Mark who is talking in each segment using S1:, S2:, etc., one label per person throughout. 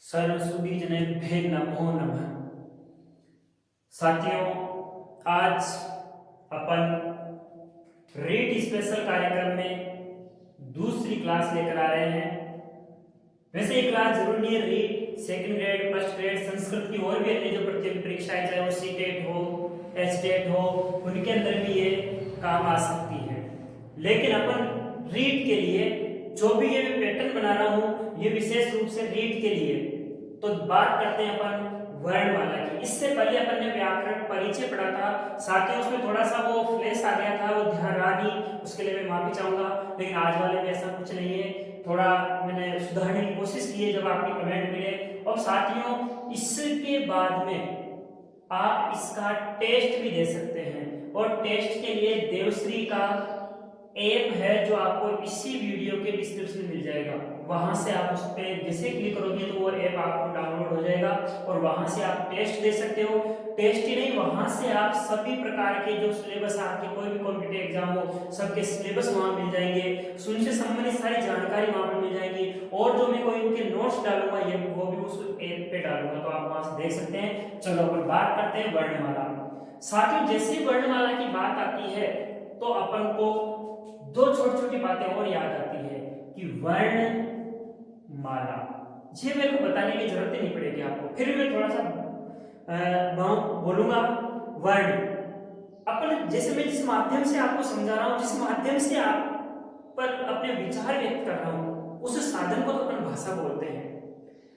S1: सर्वसुधीजनेभ्ये नमो नमः। साथियों, आज अपन रीड स्पेशल कार्यक्रम में दूसरी क्लास लेकर आ रहे हैं। वैसे ये क्लास जरूर नहीं है, read second grade first grade Sanskrit की और भी अन्य जो प्रतियोगी परीक्षाएं चाहे वो सीटेट हो एचटेट हो उनके अंदर भी ये काम आ सकती है। लेकिन अपन रीड के लिए जो भी ये पैटर्न बना रहा हूं ये विशेष रूप से रीड के लिए। तो बात करते हैं अपन वर्णमाला की। इससे पहले अपन ने व्याकरण परिचय पढ़ा था, साथ ही उसमें थोड़ा सा वो फ्लैश आ गया था, वो ध्यान रहा नहीं, उसके लिए मैं माफी चाहूंगा। लेकिन आज वाले में ऐसा कुछ नहीं है, थोड़ा मैंने सुधारने की कोशिश की है जब आपके कमेंट मिले। और साथियों, इसके बाद में आप इसका टेस्ट भी दे सकते हैं, और टेस्ट के लिए देवश्री का ऐप है जो आपको इसी वीडियो के डिस्क्रिप्शन में मिल जाएगा। वहां से आप उस पर जैसे क्लिक करोगे तो वो ऐप आपको डाउनलोड हो जाएगा और वहां से आप टेस्ट दे सकते हो। टेस्ट ही नहीं, वहां से आप सभी प्रकार के जो सिलेबस आपके कोई भी कॉम्पिटिटिव एग्जाम हो सबके सिलेबस वहां मिल जाएंगे, उनसे संबंधित सारी जानकारी वहां पर मिल जाएगी। और जो मैं कोई उनके नोट्स डालूंगा ये वो भी उस ऐप पे डालूंगा, तो आप वहां से देख सकते हैं। चलो अपन बात करते हैं वर्णमाला। साथियों, जैसे वर्णमाला की बात आती है तो अपन को दो छोटी छोटी बातें और याद आती है कि वर्ण माला। ये मेरे को बताने की जरूरत ही नहीं पड़ेगी आपको, फिर भी मैं थोड़ा सा बोलूंगा। वर्ण अपन जैसे मैं जिस माध्यम से आपको समझा रहा हूं, जिस माध्यम से आप पर अपने विचार व्यक्त कर रहा हूं, उस साधन को तो अपन भाषा बोलते हैं।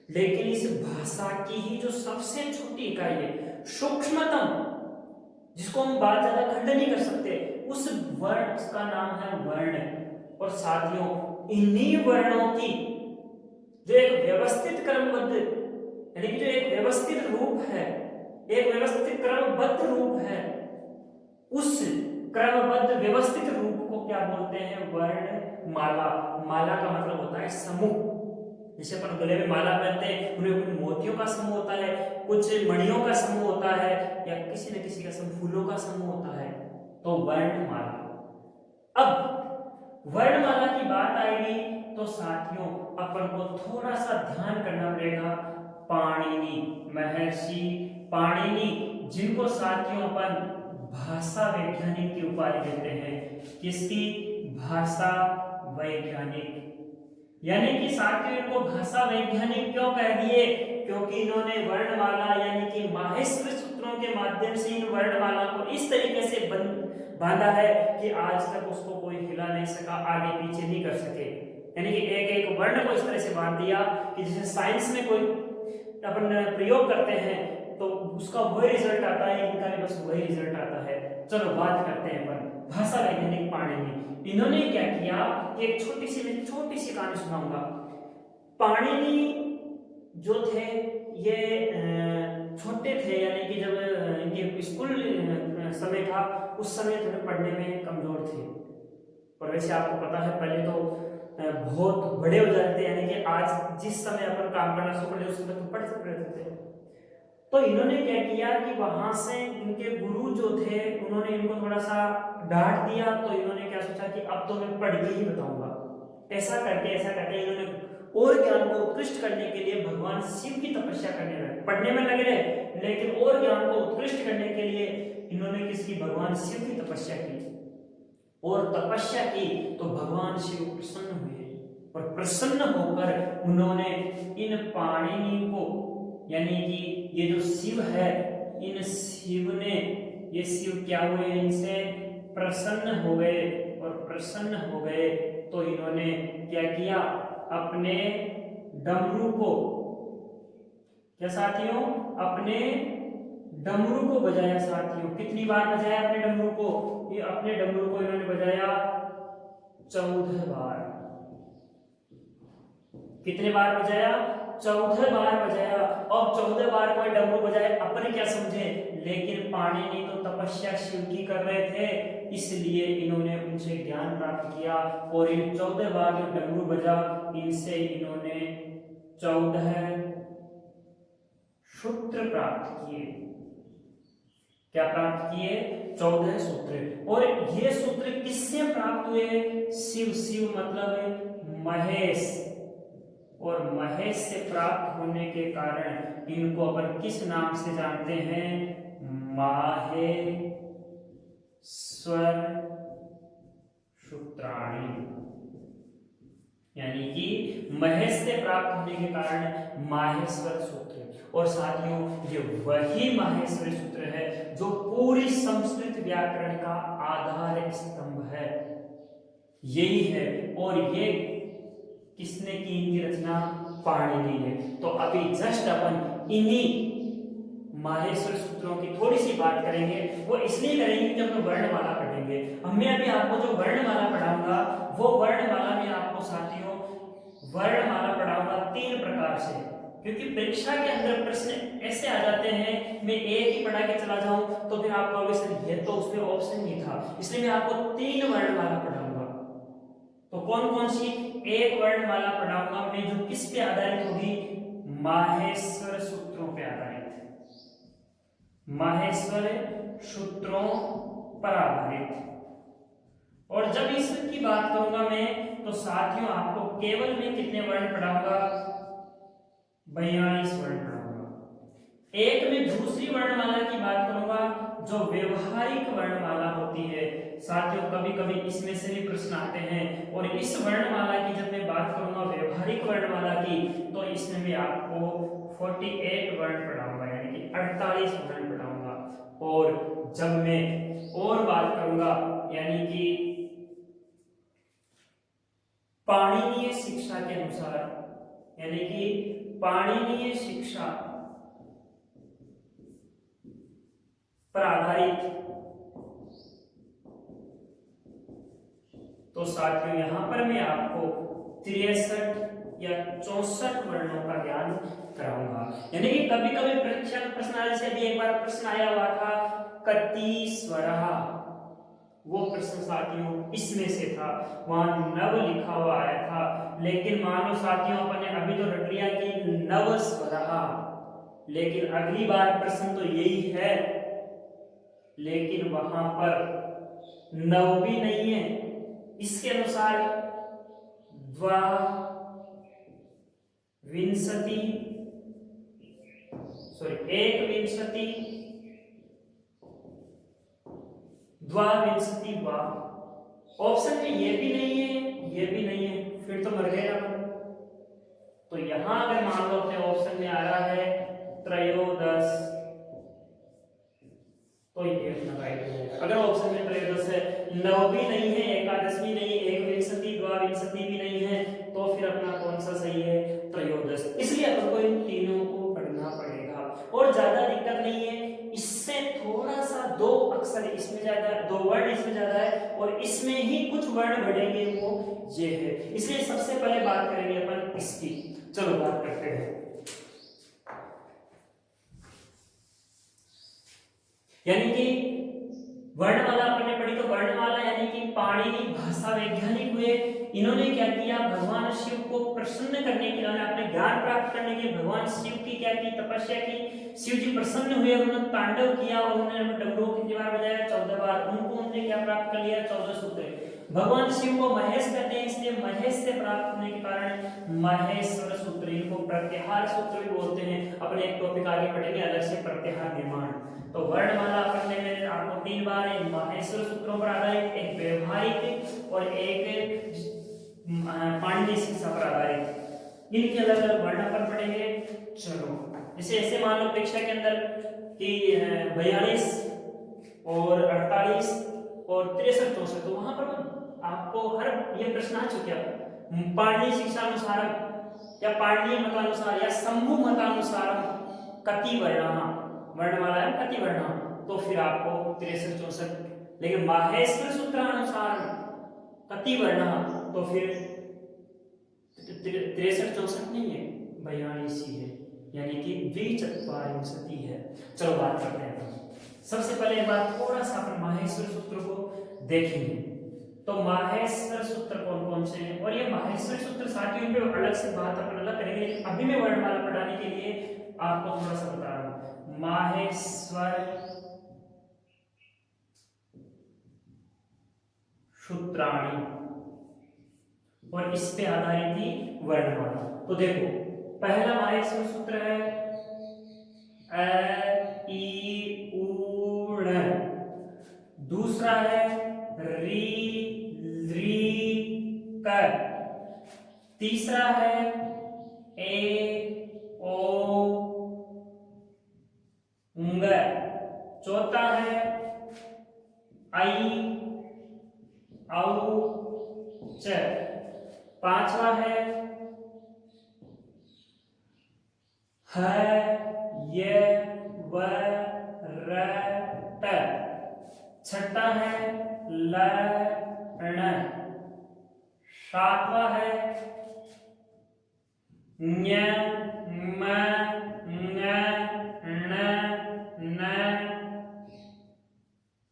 S1: लेकिन इस भाषा की ही जो सबसे छोटी इकाई है, सूक्ष्मतम, जिसको हम बात ज्यादा खंड नहीं कर सकते, उस वर्ण का नाम है वर्ण। और साथियों, इन्हीं वर्णों की जो एक व्यवस्थित क्रमबद्ध यानी कि जो एक व्यवस्थित रूप है, एक व्यवस्थित क्रमबद्ध रूप है, उस क्रमबद्ध व्यवस्थित रूप को क्या बोलते हैं? वर्णमाला। माला का मतलब होता है समूह। जैसे अपन गले में माला पहनते हैं, उनमें कुछ मोतियों का समूह होता है, कुछ मणियों का समूह होता है, या किसी न किसी का समूह, फूलों का समूह होता है, तो वर्णमाला। अब वर्णमाला की बात आएगी तो साथियों अपन को थोड़ा सा ध्यान करना पड़ेगा। पाणिनि, महर्षि पाणिनि, जिनको साथियों अपन भाषा वैज्ञानिक की उपाधि देते हैं। किसकी? भाषा वैज्ञानिक। यानी कि साथियों इनको भाषा वैज्ञानिक क्यों कह दिए? क्योंकि इन्होंने वर्णमाला यानी कि माहेश्वर सूत्रों के माध्यम से इन वर्णमाला को इस तरीके से बांधा है कि आज तक उसको कोई हिला नहीं सका, आगे पीछे नहीं कर सके। यानी कि एक एक वर्ण को इस तरह से बांध दिया कि जैसे साइंस में कोई अपन प्रयोग करते हैं तो उसका वही रिजल्ट आता है, इनका भी बस वही रिजल्ट आता है। चलो बात करते हैं अपन भाषा वैज्ञानिक पाणिनि। इन्होंने क्या किया कि एक छोटी सी कहानी सुनाऊंगा। पाणिनि जो थे ये छोटे थे, यानी कि जब इनके स्कूल समय था उस समय थोड़े पढ़ने में कमजोर थे। और वैसे आपको पता है पहले तो बहुत बड़े हो जाते थे, यानी कि आज जिस समय अपन काम करना शुरू कर उस समय तो पढ़ सकते थे। तो इन्होंने क्या किया कि वहां से इनके गुरु जो थे उन्होंने इनको थोड़ा सा डांट दिया। तो इन्होंने क्या सोचा कि अब तो मैं पढ़ के ही बताऊंगा। ऐसा करके इन्होंने और ज्ञान को उत्कृष्ट करने के लिए भगवान शिव की तपस्या करने लगे। पढ़ने में लगे रहे, लेकिन और ज्ञान को उत्कृष्ट करने के लिए इन्होंने किसकी? भगवान शिव की तपस्या की। और तपस्या की तो भगवान शिव प्रसन्न हुए, और प्रसन्न होकर उन्होंने इन पाणिनि को, यानी कि ये जो शिव है, इन शिव ने, ये शिव क्या हुए? इनसे प्रसन्न हो गए। और प्रसन्न हो गए तो इन्होंने क्या किया? अपने डमरू को, क्या साथियों? अपने डमरू को बजाया। साथियों कितनी बार बजाया अपने डमरू को? ये अपने डमरू को इन्होंने बजाया 14 बार। कितने बार बजाया? 14 बार बजाया। अब 14 बार कोई डमरू बजाए अपन क्या समझे, लेकिन पाणिनि तो तपस्या शिव की कर रहे थे, इसलिए इन्होंने उनसे ज्ञान प्राप्त किया। और इन 14 बार जो डमरू बजा, इनसे इन्होंने 14 सूत्र प्राप्त किए। क्या प्राप्त किए? 14 सूत्र। और ये सूत्र किससे प्राप्त हुए? शिव। शिव मतलब महेश। और महेश से प्राप्त होने के कारण इनको अपन किस नाम से जानते हैं? माहेश्वर सूत्राणि। यानी कि महेश से प्राप्त होने के कारण माहेश्वर सूत्र। और साथियों ये वही माहेश्वरी सूत्र है जो पूरी संस्कृत व्याकरण का आधार स्तंभ है, यही है। और ये किसने की इनकी रचना? पाणिनि ने। तो अभी जस्ट अपन इन्हीं माहेश्वर सूत्रों की थोड़ी सी बात करेंगे। वो इसलिए करेंगे कि जब हम वर्णमाला पढ़ेंगे। मैं अभी आपको जो वर्णमाला पढ़ाऊंगा वो वर्णमाला में आपको साथियों वर्णमाला पढ़ाऊंगा 3 प्रकार से, क्योंकि परीक्षा के अंदर प्रश्न ऐसे आ जाते हैं मैं एक ही पढ़ा के चला जाऊं तो फिर आप कहोगे सर ये तो उसमें ऑप्शन नहीं था, इसलिए मैं आपको 3 वर्णमाला पढ़ाऊंगा। तो कौन कौन सी? एक वर्णमाला पढ़ाऊंगा मैं जो किस पे आधारित होगी? माहेश्वर सूत्रों पे आधारित, माहेश्वर सूत्रों पर आधारित। और जब इसकी बात करूंगा मैं तो साथियों आपको केवल मैं कितने वर्ण पढ़ाऊंगा? 42 वर्ण पढ़ाऊंगा। एक में दूसरी वर्णमाला की बात करूंगा जो व्यवहारिक वर्णमाला होती है। साथियों कभी कभी इसमें से भी प्रश्न आते हैं, और इस वर्णमाला की जब मैं बात करूंगा व्यवहारिक वर्णमाला की, तो इसमें मैं आपको 48 वर्ण पढ़ाऊंगा, यानी कि 48 वर्ण पढ़ाऊंगा। और जब मैं और बात करूंगा यानी कि पाणिनीय शिक्षा के अनुसार, यानी कि पाणिनीय शिक्षा पर आधारित, तो साथियों यहां पर मैं आपको 63 या 64 वर्णों का ज्ञान कराऊंगा। यानी कि कभी कभी परीक्षा में प्रश्न आने से भी एक बार प्रश्न आया हुआ था कति स्वरः, वो प्रश्न साथियों इसमें से था, वहां नव लिखा हुआ आया था। लेकिन मान लो साथियों अपन ने अभी तो रट लिया कि नव स्वरः, लेकिन अगली बार प्रश्न तो यही है, लेकिन वहां पर नव भी नहीं है। इसके अनुसार द्वाविंशति एक विंशति द्वाविंशति वा, ऑप्शन में ये भी नहीं है ये भी नहीं है, फिर तो मर गए ना। तो यहां अगर मान लो अपने ऑप्शन में आ रहा है त्रयोदश, तो ये अपना राइट हो जाएगा। अगर ऑप्शन में त्रयोदश है, नव भी नहीं है, एकादश भी नहीं है, एक विंशति द्वाविंशति भी नहीं है, तो फिर अपना कौन सा सही है? त्रयोदश। इसलिए अपन को इन तीनों को पढ़ना पड़ेगा और ज्यादा दिक्कत नहीं है। इससे थोड़ा सा 2 अक्षर इसमें ज्यादा है, 2 वर्ण इसमें ज्यादा है, और इसमें ही कुछ वर्ण बढ़ेंगे, वो ये है। इसलिए सबसे पहले बात करेंगे अपन इसकी। चलो बात करते हैं। यानी कि वर्णमाला अपन ने पढ़ी, तो वर्णमाला यानी कि पाणिनि भाषा वैज्ञानिक हुए। इन्होंने क्या किया? भगवान शिव को प्रसन्न करने के लिए, अपने ज्ञान प्राप्त करने के लिए भगवान शिव की क्या की? तपस्या की। शिव जी प्रसन्न हुए, उन्होंने तांडव किया और उन्होंने डमरू कितनी बार बजाया? 14 बार। उनको उन्होंने क्या प्राप्त कर लिया? 14 सूत्र। भगवान शिव को महेश कहते हैं, इसलिए महेश से प्राप्त होने के कारण महेश्वर सूत्र, इनको प्रत्याहार सूत्र भी बोलते हैं। अपने एक टॉपिक आगे पढ़ेंगे अलग से, प्रत्याहार निर्माण। तो वर्णमाला अपन ने मैंने आपको 3 बार, एक माहेश्वर सूत्रों पर आधारित, एक व्यवहारिक और एक पाणिनीय शिक्षा पर आधारित, इनके अलग अलग वर्ण अपन पढ़ेंगे। चलो जैसे ऐसे मान लो परीक्षा के अंदर कि 42 और 48 और 63 64, तो वहां पर आपको हर ये प्रश्न आ चुका है पाणिनीय शिक्षा अनुसार या पाणिनीय मतानुसार या शंभु मतानुसार कति वर्णः, वर्णमाला है कति वर्ण, तो फिर आपको 63 64। लेकिन माहेश्वर सूत्रानुसार कति वर्ण, तो फिर 63 64 नहीं है, 42 ही है, यानी कि द्विचत्वारिंशति है। चलो बात करते हैं। सबसे पहले एक बार थोड़ा सा अपन माहेश्वर सूत्र को देखेंगे। तो माहेश्वर सूत्र कौन कौन से हैं, और ये माहेश्वर सूत्र साथियों पे अलग से बात अपन अलग करेंगे, लेकिन अभी मैं वर्णमाला पढ़ाने के लिए आपको थोड़ा सा बता रहा हूं। माहेश्वर सूत्राणि, और इस पे आधारित ही वर्णमाला। तो देखो पहला माहेश्वर सूत्र है अ ई उ ण, दूसरा है री री क, तीसरा है ए ओ उंग, चौथा है आई औ च, पांचवा है ह य व र ट, छठा है ल ण, सातवां है ञ म ङ ण न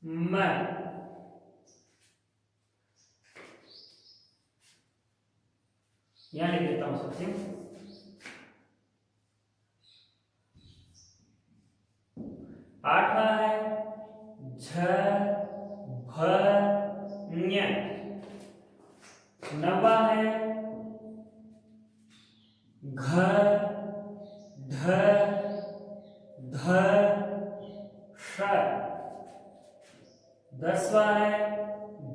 S1: म, यहां लिख देता हूं साथियों। आठवां है झ भ ञ, नवा है घ ढ ध ष, दसवां है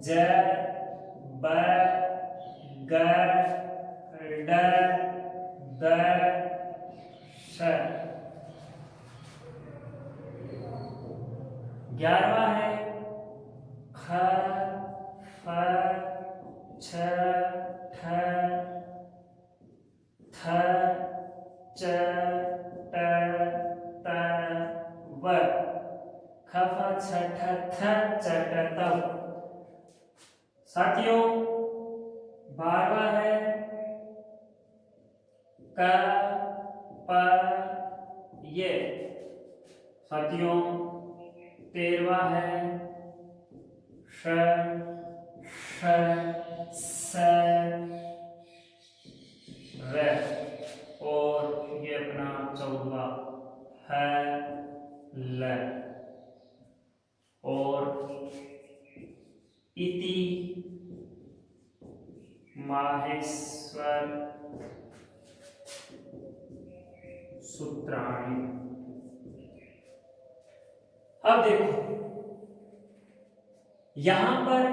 S1: ज ब ग ड द श, 11वां है ख फ छ ठ थ च ट त व, ख फ छ ठ थ च ट त। साथियों 12वां है क प ये, साथियों 13वां है श श स र, और ये अपना 14वां है ल, और इति माहेश्वर सूत्राणि। अब देखो यहां पर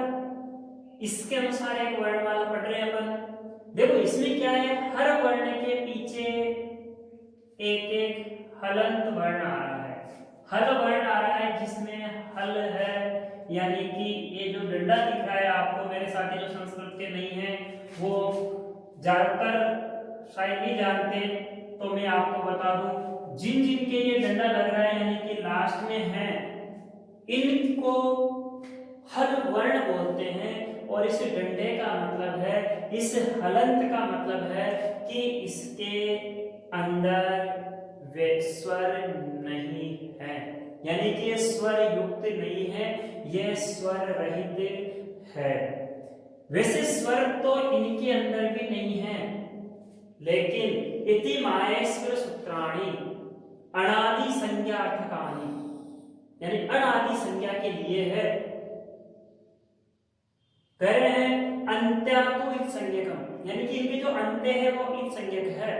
S1: इसके अनुसार एक वर्णमाला पढ़ रहे हैं अपन। देखो इसमें क्या है, हर वर्ण के पीछे एक एक हलंत वर्ण आ रहा है। हल वर्ण आ रहा है जिसमें हल है, यानी कि ये जो डंडा दिख रहा है आपको, मेरे साथी जो संस्कृत के नहीं है वो ज्यादातर शायद नहीं जानते, तो मैं आपको बता दूं, जिन जिन के ये डंडा लग रहा है यानी कि लास्ट में है, इनको हल वर्ण बोलते हैं। और इस डंडे का मतलब है, इस हलंत का मतलब है कि इसके अंदर वे स्वर नहीं है, यानी कि ये स्वर युक्त नहीं है, ये स्वर रहित है। वैसे स्वर तो इनके अंदर भी नहीं है, लेकिन इति माहेश्वर सूत्राणि अनादि संज्ञार्थकानि, यानी अनादि संज्ञा के लिए है। कह रहे हैं अंत्यातु इत संज्ञकम, यानी कि इनके जो अंत्य है वो इत संज्ञक है,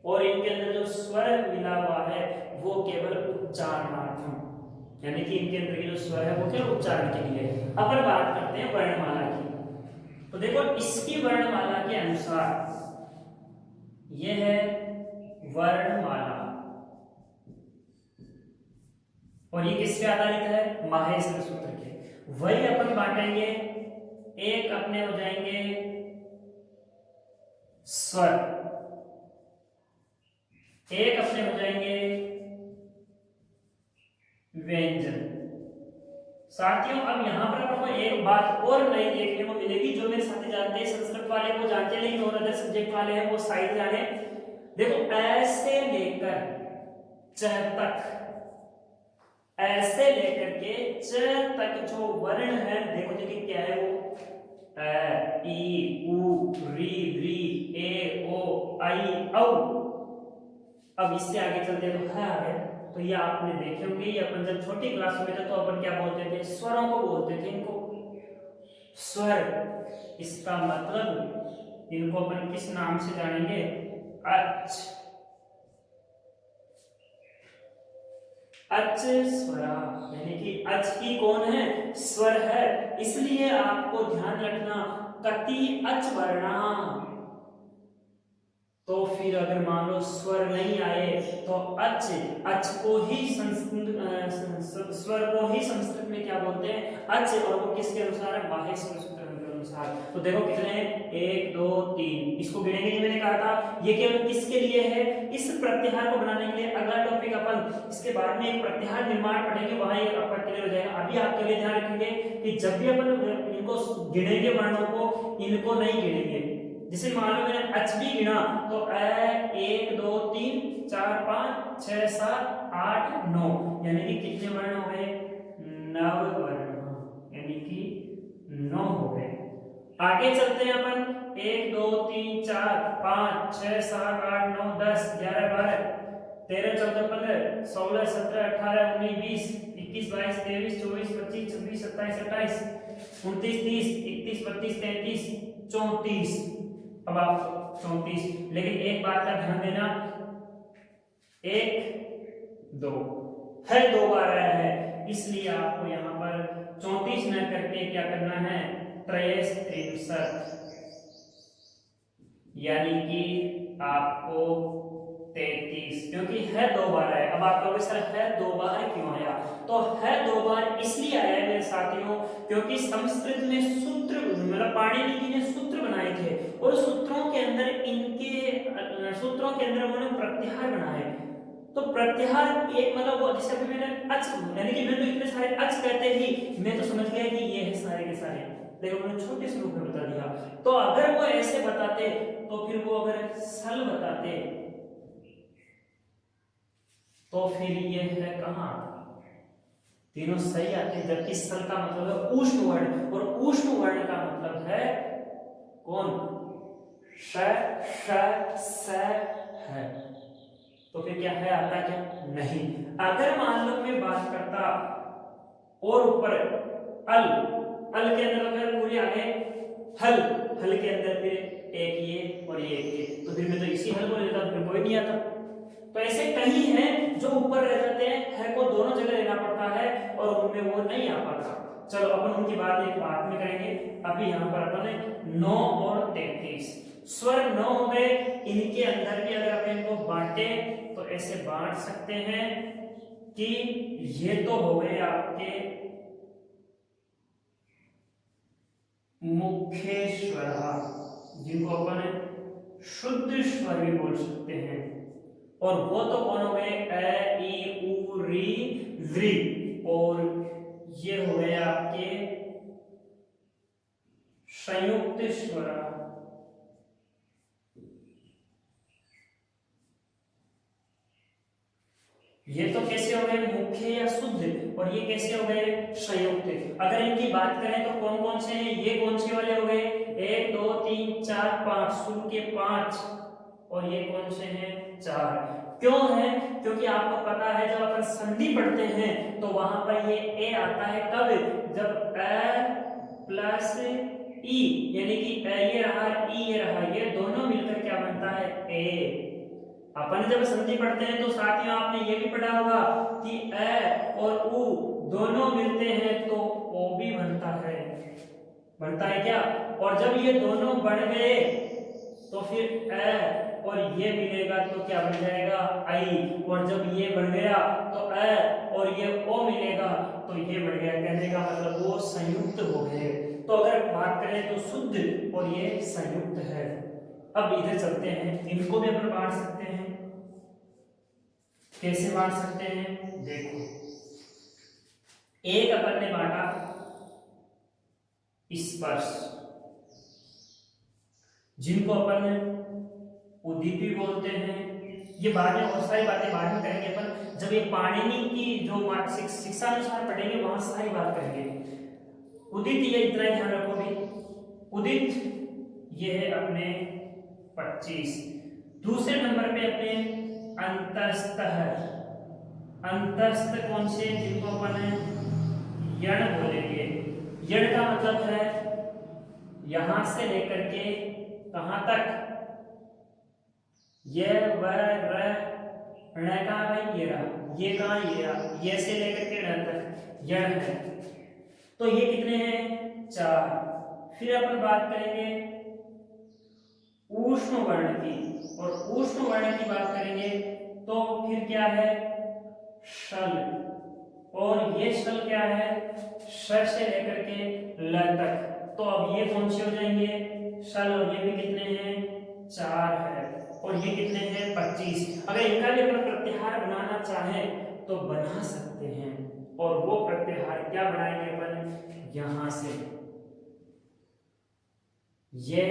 S1: और इनके अंदर जो स्वर मिला हुआ है वो केवल उच्चारणार्थम, यानी कि इनके अंदर जो स्वर है वो केवल उच्चारण के लिए। अपन बात करते हैं वर्णमाला की। तो देखो इसकी वर्णमाला के अनुसार यह है वर्णमाला, और ये किसके आधारित है, माहेश्वर सूत्र के। वही अपन बांटेंगे, एक अपने हो जाएंगे स्वर, एक अपने हो जाएंगे व्यंजन। साथियों अब यहां पर आपको एक बात और नई देखने को मिलेगी, जो मेरे साथी जानते हैं, संस्कृत वाले को जानते हैं, लेकिन और अदर सब्जेक्ट वाले हैं वो शायद जाने। देखो ऐसे लेकर च तक, ऐसे लेकर के च तक जो वर्ण है, देखो देखिए क्या है वो, अ ई उ री री ए ओ आई औ। अब इससे आगे चलते तो है आगे, तो ये आपने देखे होंगे, ये अपन जब छोटी क्लास में थे तो अपन क्या बोलते थे, स्वरों को बोलते थे इनको। स्वर, इसका मतलब इनको अपन किस नाम से जानेंगे? अच। अच स्वरा, यानी कि अच ही कौन है? स्वर है। इसलिए आपको ध्यान रखना, कति अच वर्णा। तो फिर अगर मान लो स्वर नहीं आए तो अच, अच को ही स्वर को ही संस्कृत में क्या बोलते हैं? अच। और वो किसके अनुसार है? बाह्य स्वर सूत्र के अनुसार। तो देखो कितने हैं? 1 2 3, इसको गिनेंगे नहीं, मैंने कहा था ये केवल किसके लिए है? इस प्रत्याहार को बनाने के लिए। अगला टॉपिक अपन इसके बाद में एक प्रत्याहार निर्माण पढ़ेंगे, वहां ये आपका क्लियर हो जाएगा। अभी आपके लिए ध्यान रखेंगे कि जब भी अपन इनको गिनेंगे वर्णों को, इनको नहीं गिनेंगे। जैसे मान लो मैंने अच भी गिना तो 1 2 3 4 5 6 7 8 9, यानी कि कितने वर्ण हो गए? 9 वर्ण, यानी कि 9 हो गए। आगे चलते हैं अपन। 1 2 3 4 5 6 7 8 9 10 11 12 13 14 15 16 17 18 19 20 21 22 23 24 25 26 27 28 29 30 31 32 33 34। अब आप 34, लेकिन एक बात का ध्यान देना, 1 2 है, 2 बार आया है, इसलिए आपको यहाँ पर 34 न करके क्या करना है? त्रयेस त्रिंशत्, यानी कि आपको 33, क्योंकि है 2 बार आया। अब आप कहोगे सर है 2 बार क्यों आया? तो है 2 बार इसलिए आया है मेरे साथियों, क्योंकि संस्कृत में सूत्र, मतलब पाणिनि जी ने सूत्र बनाए थे, और सूत्रों के अंदर सूत्रों के अंदर उन्होंने प्रत्याहार बनाए। तो प्रत्याहार एक मतलब वो, जैसे अभी मैंने अच, यानी कि मैं तो इतने सारे अच कहते ही मैं तो समझ गया कि ये है सारे के सारे, लेकिन उन्होंने छोटे से रूप में बता दिया। तो अगर वो ऐसे बताते, तो फिर वो अगर सल बताते तो फिर ये है कहां? तीनों सही आते हैं, जबकि सल का मतलब है ऊष्म वर्ण, और ऊष्म वर्ण का मतलब है कौन? श श स है। तो फिर क्या है आता? क्या नहीं। अगर मान लो मैं बात करता और ऊपर अल, अल के अंदर अगर पूरे आ गए हल, हल के अंदर फिर एक ये और ये एक ये, तो फिर मैं तो इसी हल को ले लेता, फिर कोई नहीं आता। तो ऐसे कई हैं जो ऊपर रह जाते हैं, है को दोनों जगह लेना पड़ता है और उनमें वो नहीं आ पाता। चलो अपन उनकी बात एक बात में करेंगे। अभी यहाँ पर अपन 9 और 33 स्वर 9 हो गए। इनके अंदर भी अगर अपन इनको बांटे तो ऐसे बांट सकते हैं कि ये तो हो गए आपके मुख्य स्वर, जिनको अपन शुद्ध स्वर भी बोल सकते हैं। और वो तो कौन हो गए? ए ई उ री री, और ये हो गए आपके संयुक्त स्वर। ये तो कैसे हो गए? मुख्य या शुद्ध, और ये कैसे हो गए? संयुक्त। अगर इनकी बात करें तो कौन कौन से हैं? ये कौन से वाले हो गए? 1 2 3 4 5, शुद्ध के 5, और ये कौन से हैं? 4। क्यों है? क्योंकि आपको पता है जब अपन संधि पढ़ते हैं तो वहां पर ये ए आता है कब? जब ए प्लस ई, यानी कि ये रहा ई ये रहा, ये दोनों मिलकर क्या बनता है? ए। अपन जब संधि पढ़ते हैं तो साथियों आपने ये भी पढ़ा होगा कि ए और उ दोनों मिलते हैं तो ओ भी बनता है। बनता है क्या? और जब ये दोनों बढ़ गए तो फिर ए और ये मिलेगा तो क्या बन जाएगा? आई। और जब ये बढ़ गया तो ए और ये ओ मिलेगा तो ये बढ़ गया। कहने का मतलब वो संयुक्त हो गए। तो अगर बात करें तो शुद्ध और ये संयुक्त है। अब इधर चलते हैं, इनको भी अपन बांट सकते हैं। कैसे बांट सकते हैं? देखो, एक अपन ने बांटा स्पर्श, जिनको अपन उद्दीप भी बोलते हैं। ये बाद में बहुत सारी बातें बाद में करेंगे अपन, जब ये पाणिनि की जो शिक्षा अनुसार पढ़ेंगे वहां सारी बात करेंगे। उदित, ये इतना ध्यान रखो भी, उदित ये है अपने 25। दूसरे नंबर पे अपने अंतस्थ है। अंतस्थ कौन से? जिनको अपन यण बोलेंगे। यण का मतलब है यहां से लेकर के कहां तक, ये व र ण कहां भाई, ये रहा, ये कहां, ये रहा, ये से लेकर के ण तक यण है। तो ये कितने हैं, 4। फिर अपन बात करेंगे ऊष्म वर्ण की, और ऊष्म वर्ण की बात करेंगे तो फिर क्या है, शल, और ये शल क्या है, श से लेकर के ल तक। तो अब ये कौन से हो जाएंगे, शल, और ये भी कितने हैं, 4 है, और ये कितने हैं, 25। अगर इनका भी अपन प्रत्याहार बनाना चाहें तो बना सकते हैं, और वो प्रत्याहार क्या बनाएंगे अपन, यहां से ये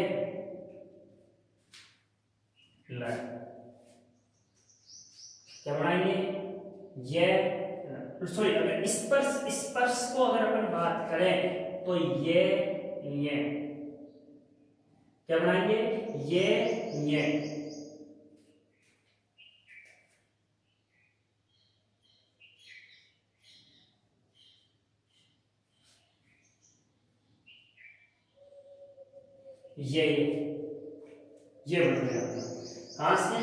S1: ल, क्या बनाएंगे, ये, सॉरी, अगर स्पर्श स्पर्श को अगर अपन बात करें तो ये क्या बनाएंगे, ये ये बन गया। कहां से,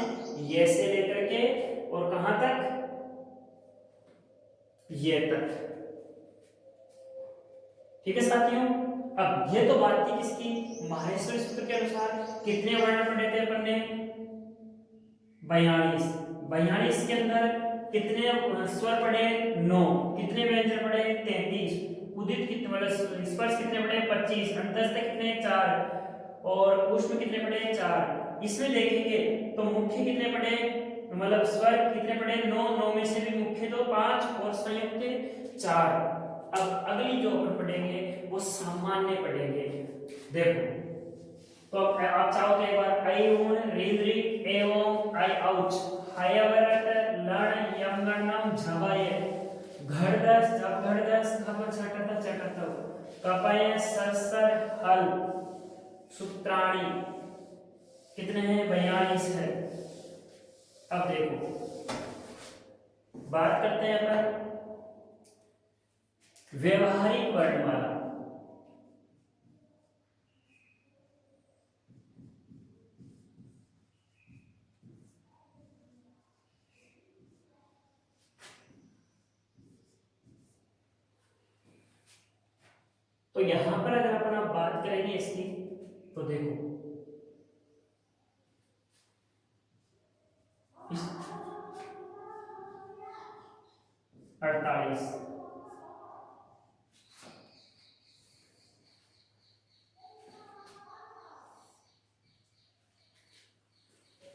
S1: ये से लेकर के और कहां तक, ये तक। ठीक है साथियों, अब ये तो बात थी किसकी, माहेश्वरी सूत्र के अनुसार कितने वर्ण पढ़े थे अपन ने, 42। 42 के अंदर कितने स्वर पढ़े, 9। कितने व्यंजन पढ़े, 33। उदित कितने, मतलब स्पर्श कितने पढ़े, 25। अंतस्थ कितने, 4। और उष्म कितने पढ़े, 4। इसमें देखेंगे तो मुख्य कितने पढ़े, मतलब स्वर कितने पढ़े, 9। 9 में से भी मुख्य तो 5 और संयुक्त 4। अब अगली जो अपन पढ़ेंगे वो सामान्य पढ़ेंगे। देखो, तो आप चाहो तो एक बार ऐ ऊण रीद्रि एवं आई आउच हायवरत लण यमगणम झवय घड़दस जब घड़दस खप छटत चटत कपय सरसर हल सूत्राणी कितने हैं, 42 है। अब देखो, बात करते हैं अपन व्यवहारिक वर्णमाला। तो यहां पर अगर अपन आप बात करेंगे इसकी, तो देखो इस 48,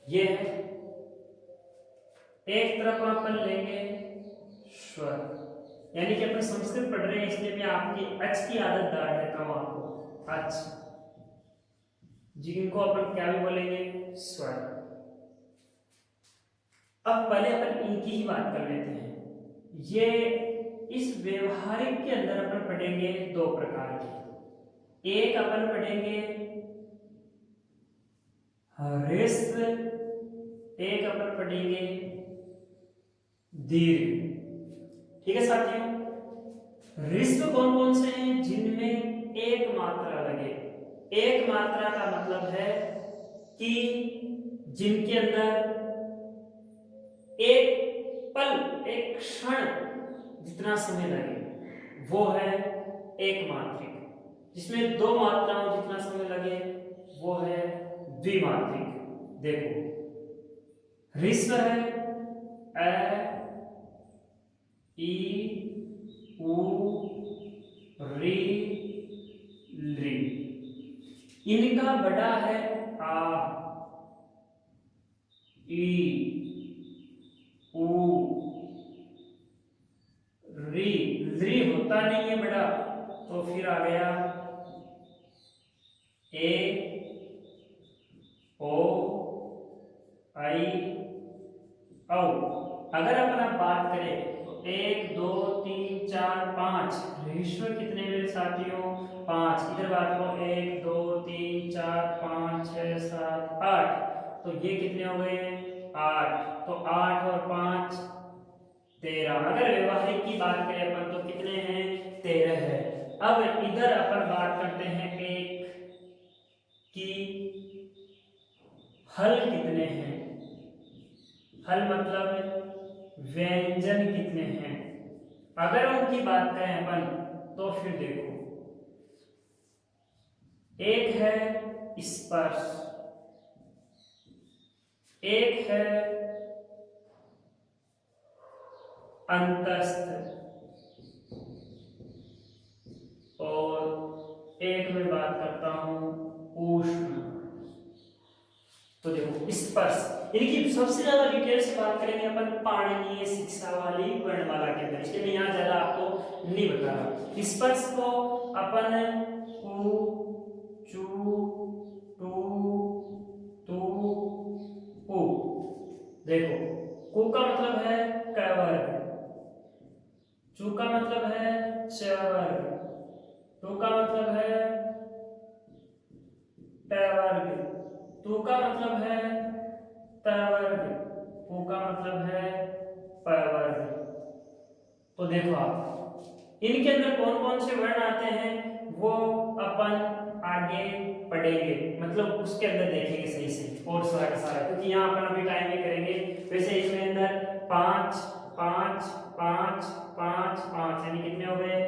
S1: ये है। एक तरफ अपन लेंगे स्वर, यानी कि अपन संस्कृत पढ़ रहे हैं इसलिए मैं आपकी अच की आदत डाल देता हूं आपको, अच, जिनको अपन क्या भी बोलेंगे, स्वर। अब पहले अपन इनकी ही बात कर लेते हैं। ये इस व्यवहारिक के अंदर अपन पढ़ेंगे 2 प्रकार के। एक अपन पढ़ेंगे ह्रस्व, एक अपन पढ़ेंगे दीर्घ। ठीक है साथियों, ह्रस्व कौन कौन से हैं, जिनमें एक मात्रा लगे। एक मात्रा का मतलब है कि जिनके अंदर एक पल, एक क्षण जितना समय लगे वो है एक मात्रिक। जिसमें 2 मात्राओं जितना समय लगे वो है द्विमात्रिक। देखो, ह्रस्व है अ ई उ री ली, इनका बड़ा है आ ई उ री, री होता नहीं है बड़ा, तो फिर आ गया ए ओ आई औ। अगर अपन बात करें तो 1 2 3 4 5 ह्रस्व कितने मेरे साथियों, 5। इधर बात करो 1 2 3 4 5 6 7 8, तो ये कितने हो गए, 8। तो 8 और 5 13। अगर व्यवहारिक की बात करें अपन तो कितने हैं, 13 है। अब इधर अपन बात करते हैं एक कि हल कितने हैं, हल मतलब व्यंजन कितने हैं। अगर उनकी बात करें अपन तो फिर देखो, एक है स्पर्श, एक है अंतस्थ, और एक में बात करता हूं उष्ण। तो देखो स्पर्श, इनकी सबसे ज्यादा डिटेल से बात करेंगे अपन पाणिनीय शिक्षा वाली वर्णमाला के अंदर, इसलिए मैं यहाँ ज्यादा आपको नहीं बता रहा। स्पर्श को अपन कु, चू, टू, तू, पू। देखो कु का मतलब है क वर्ग, चू का मतलब है च वर्ग, टू का मतलब है ट वर्ग, तू का मतलब है त वर्ग, पू का मतलब है प वर्ग। तो देखो आप इनके अंदर कौन कौन से वर्ण आते हैं वो अपन आगे पढ़ेंगे, मतलब उसके अंदर देखेंगे सही से और सारा का सारा, क्योंकि यहाँ अपन अभी टाइम में करेंगे। वैसे इसमें अंदर 5 5 5 5 5 यानी कितने हो गए,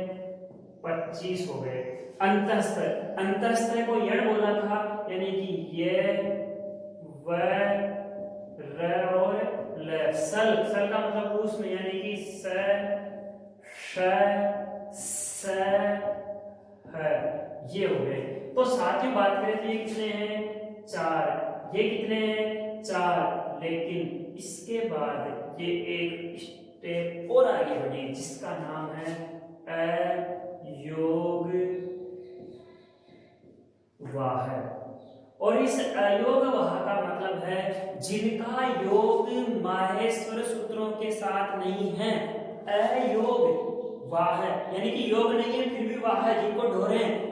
S1: 25 हो गए। अंतस्थ, अंतस्थ को यण बोला था, यानी कि ये व र और ल। सल, सल का मतलब उसमें, यानी कि स श स ह, ये हो गए। तो साथ ही बात करें तो ये कितने हैं, 4। ये कितने हैं, 4। लेकिन इसके बाद ये एक स्टेप और आगे बढ़ी जिसका नाम है अयोग वाह। और इस अयोग वाह का मतलब है जिनका योग माहेश्वर सूत्रों के साथ नहीं है, अयोग वाह, यानी कि योग नहीं है फिर भी वाह है, जिनको ढोरे हैं।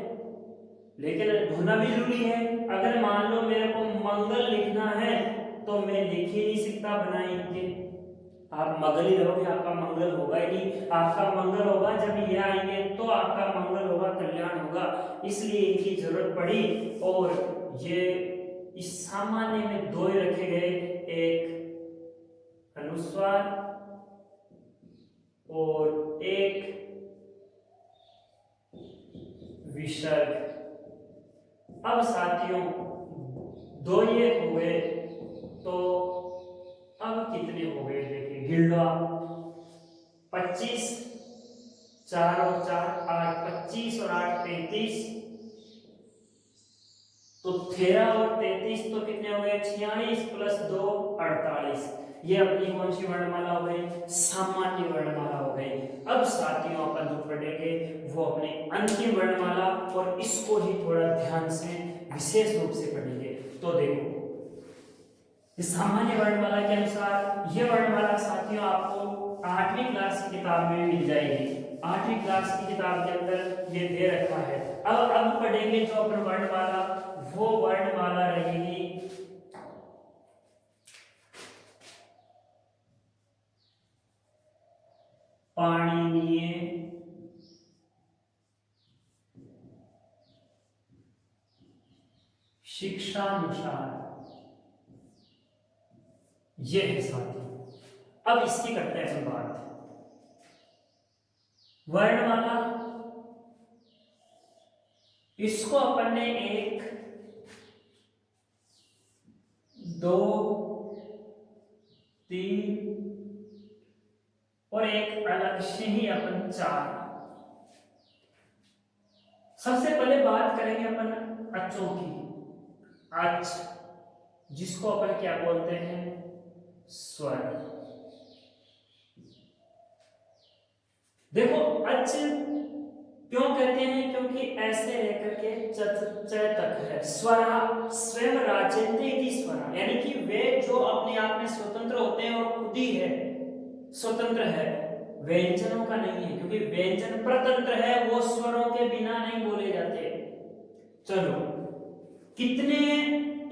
S1: लेकिन ढोना भी जरूरी है। अगर मान लो मेरे को मंगल लिखना है तो मैं लिख ही नहीं सकता बनाएंगे, आप मगल ही रहोगे, आपका मंगल होगा ही नहीं। आपका मंगल होगा जब ये आएंगे तो आपका मंगल होगा, कल्याण होगा। इसलिए इनकी जरूरत पड़ी और ये इस सामान्य में दो ही रखे गए, एक अनुस्वार और एक विसर्ग। अब साथियों दो ये हुए तो अब कितने हो गए देखिए, गिन लो आप। 25, 4 और 4 8, 25 और 8 33, तो 13 और 33 तो कितने हो गए, 46 प्लस 2 48। ये अपनी कौन सी वर्णमाला हो गई, सामान्य वर्णमाला हो गई। अब साथियों अपन जो पढ़ेंगे वो अपनी अंतिम वर्णमाला, और इसको ही थोड़ा ध्यान से विशेष रूप से पढ़ेंगे। तो देखो इस सामान्य वर्णमाला के अनुसार ये वर्णमाला साथियों आपको 8वीं क्लास की किताब में मिल जाएगी। 8वीं क्लास की किताब के अंदर ये दे रखा है। अब पढ़ेंगे जो अपन वर्णमाला, वो वर्णमाला रहेगी पाणिनीय शिक्षानुसार। ये है साथी। अब इसकी करते हैं हम बात। वर्णमाला, इसको अपन ने 1 2 3 और एक अलग से ही अपन 4। सबसे पहले बात करेंगे अपन अचों की। अच जिसको अपन क्या बोलते हैं, स्वर। देखो अच क्यों कहते हैं, क्योंकि ऐसे लेकर के च तक है। स्वरा स्वयं राजन्ते की स्वरा, यानी कि वे जो अपने आप में स्वतंत्र होते हैं और खुद ही है, स्वतंत्र है, व्यंजनों का नहीं है, क्योंकि व्यंजन प्रतंत्र है, वो स्वरों के बिना नहीं बोले जाते। चलो कितने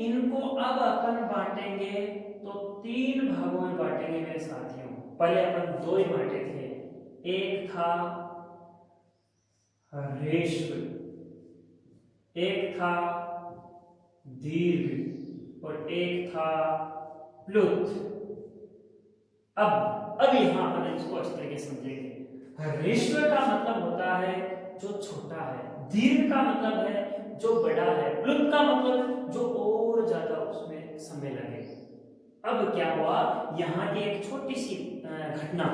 S1: इनको अब अपन बांटेंगे, तो 3 भागों में बांटेंगे मेरे साथियों। पहले अपन 2 ही बांटे थे, एक था रेश्व, एक था दीर्घ और एक था प्लुत। अब यहाँ पर इसको अच्छे तरीके से समझेंगे। ह्रस्व का मतलब होता है जो छोटा है, दीर्घ का मतलब है जो बड़ा है, प्लुत का मतलब जो और ज्यादा उसमें समय लगे। अब क्या हुआ, यहाँ की एक छोटी सी घटना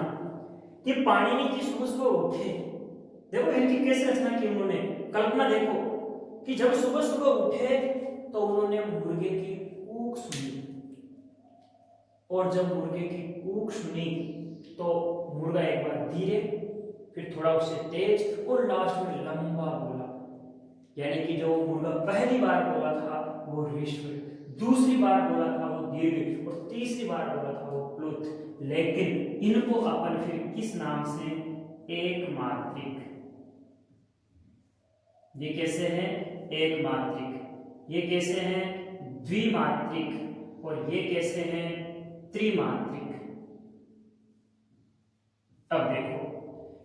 S1: कि पाणिनि जी सुबह सुबह उठे, देखो इनकी कैसे रचना की उन्होंने, कल्पना देखो कि जब सुबह सुबह उठे तो उन्होंने मुर्गे की कूक सुनी, और जब मुर्गे की कूक सुनी तो मुर्गा एक बार धीरे, फिर थोड़ा उससे तेज, और लास्ट में लंबा बोला। यानी कि जो मुर्गा पहली बार बोला था वो ऋष्व, दूसरी बार बोला था वो दीर्घ, और तीसरी बार बोला था वो प्लुत। लेकिन इनको अपन फिर किस नाम से, एक मात्रिक, ये कैसे है, एक मात्रिक, ये कैसे हैं, द्विमात्रिक, और ये कैसे हैं, त्रिमात्रिक। अब देखो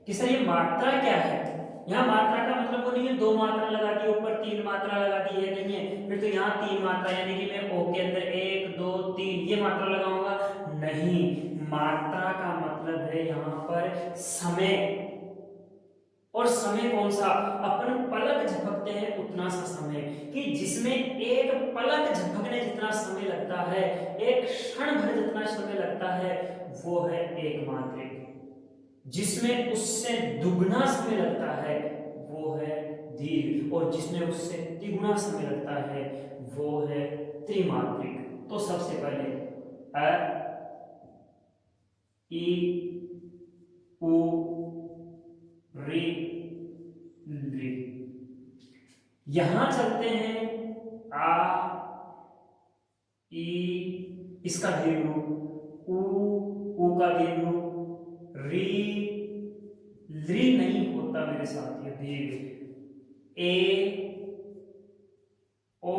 S1: कि सर ये मात्रा क्या है, यहाँ मात्रा का मतलब वो नहीं है दो मात्रा लगा दी ऊपर तीन मात्रा लगा दी है, नहीं है। फिर तो यहाँ तीन मात्रा, यानी कि मैं ओ के अंदर एक दो तीन ये मात्रा लगाऊंगा, नहीं। मात्रा का मतलब है यहाँ पर समय, और समय कौन सा, अपन पलक झपकते हैं उतना सा समय, कि जिसमें एक पलक झपकने जितना समय लगता है, एक क्षण भर जितना समय लगता है, वो है एक मात्रिक। जिसमें उससे दुगना समय लगता है वो है दीर्घ, और जिसमें उससे तिगुना समय लगता है वो है त्रिमात्रिक। तो सबसे पहले अ, ई, उ, री, ली। यहां चलते हैं आ, ई, इसका दीर्घ रूप, उ का दीर्घ रूप, री, ली नहीं होता मेरे साथ, ये दीर्घ, ए, ओ,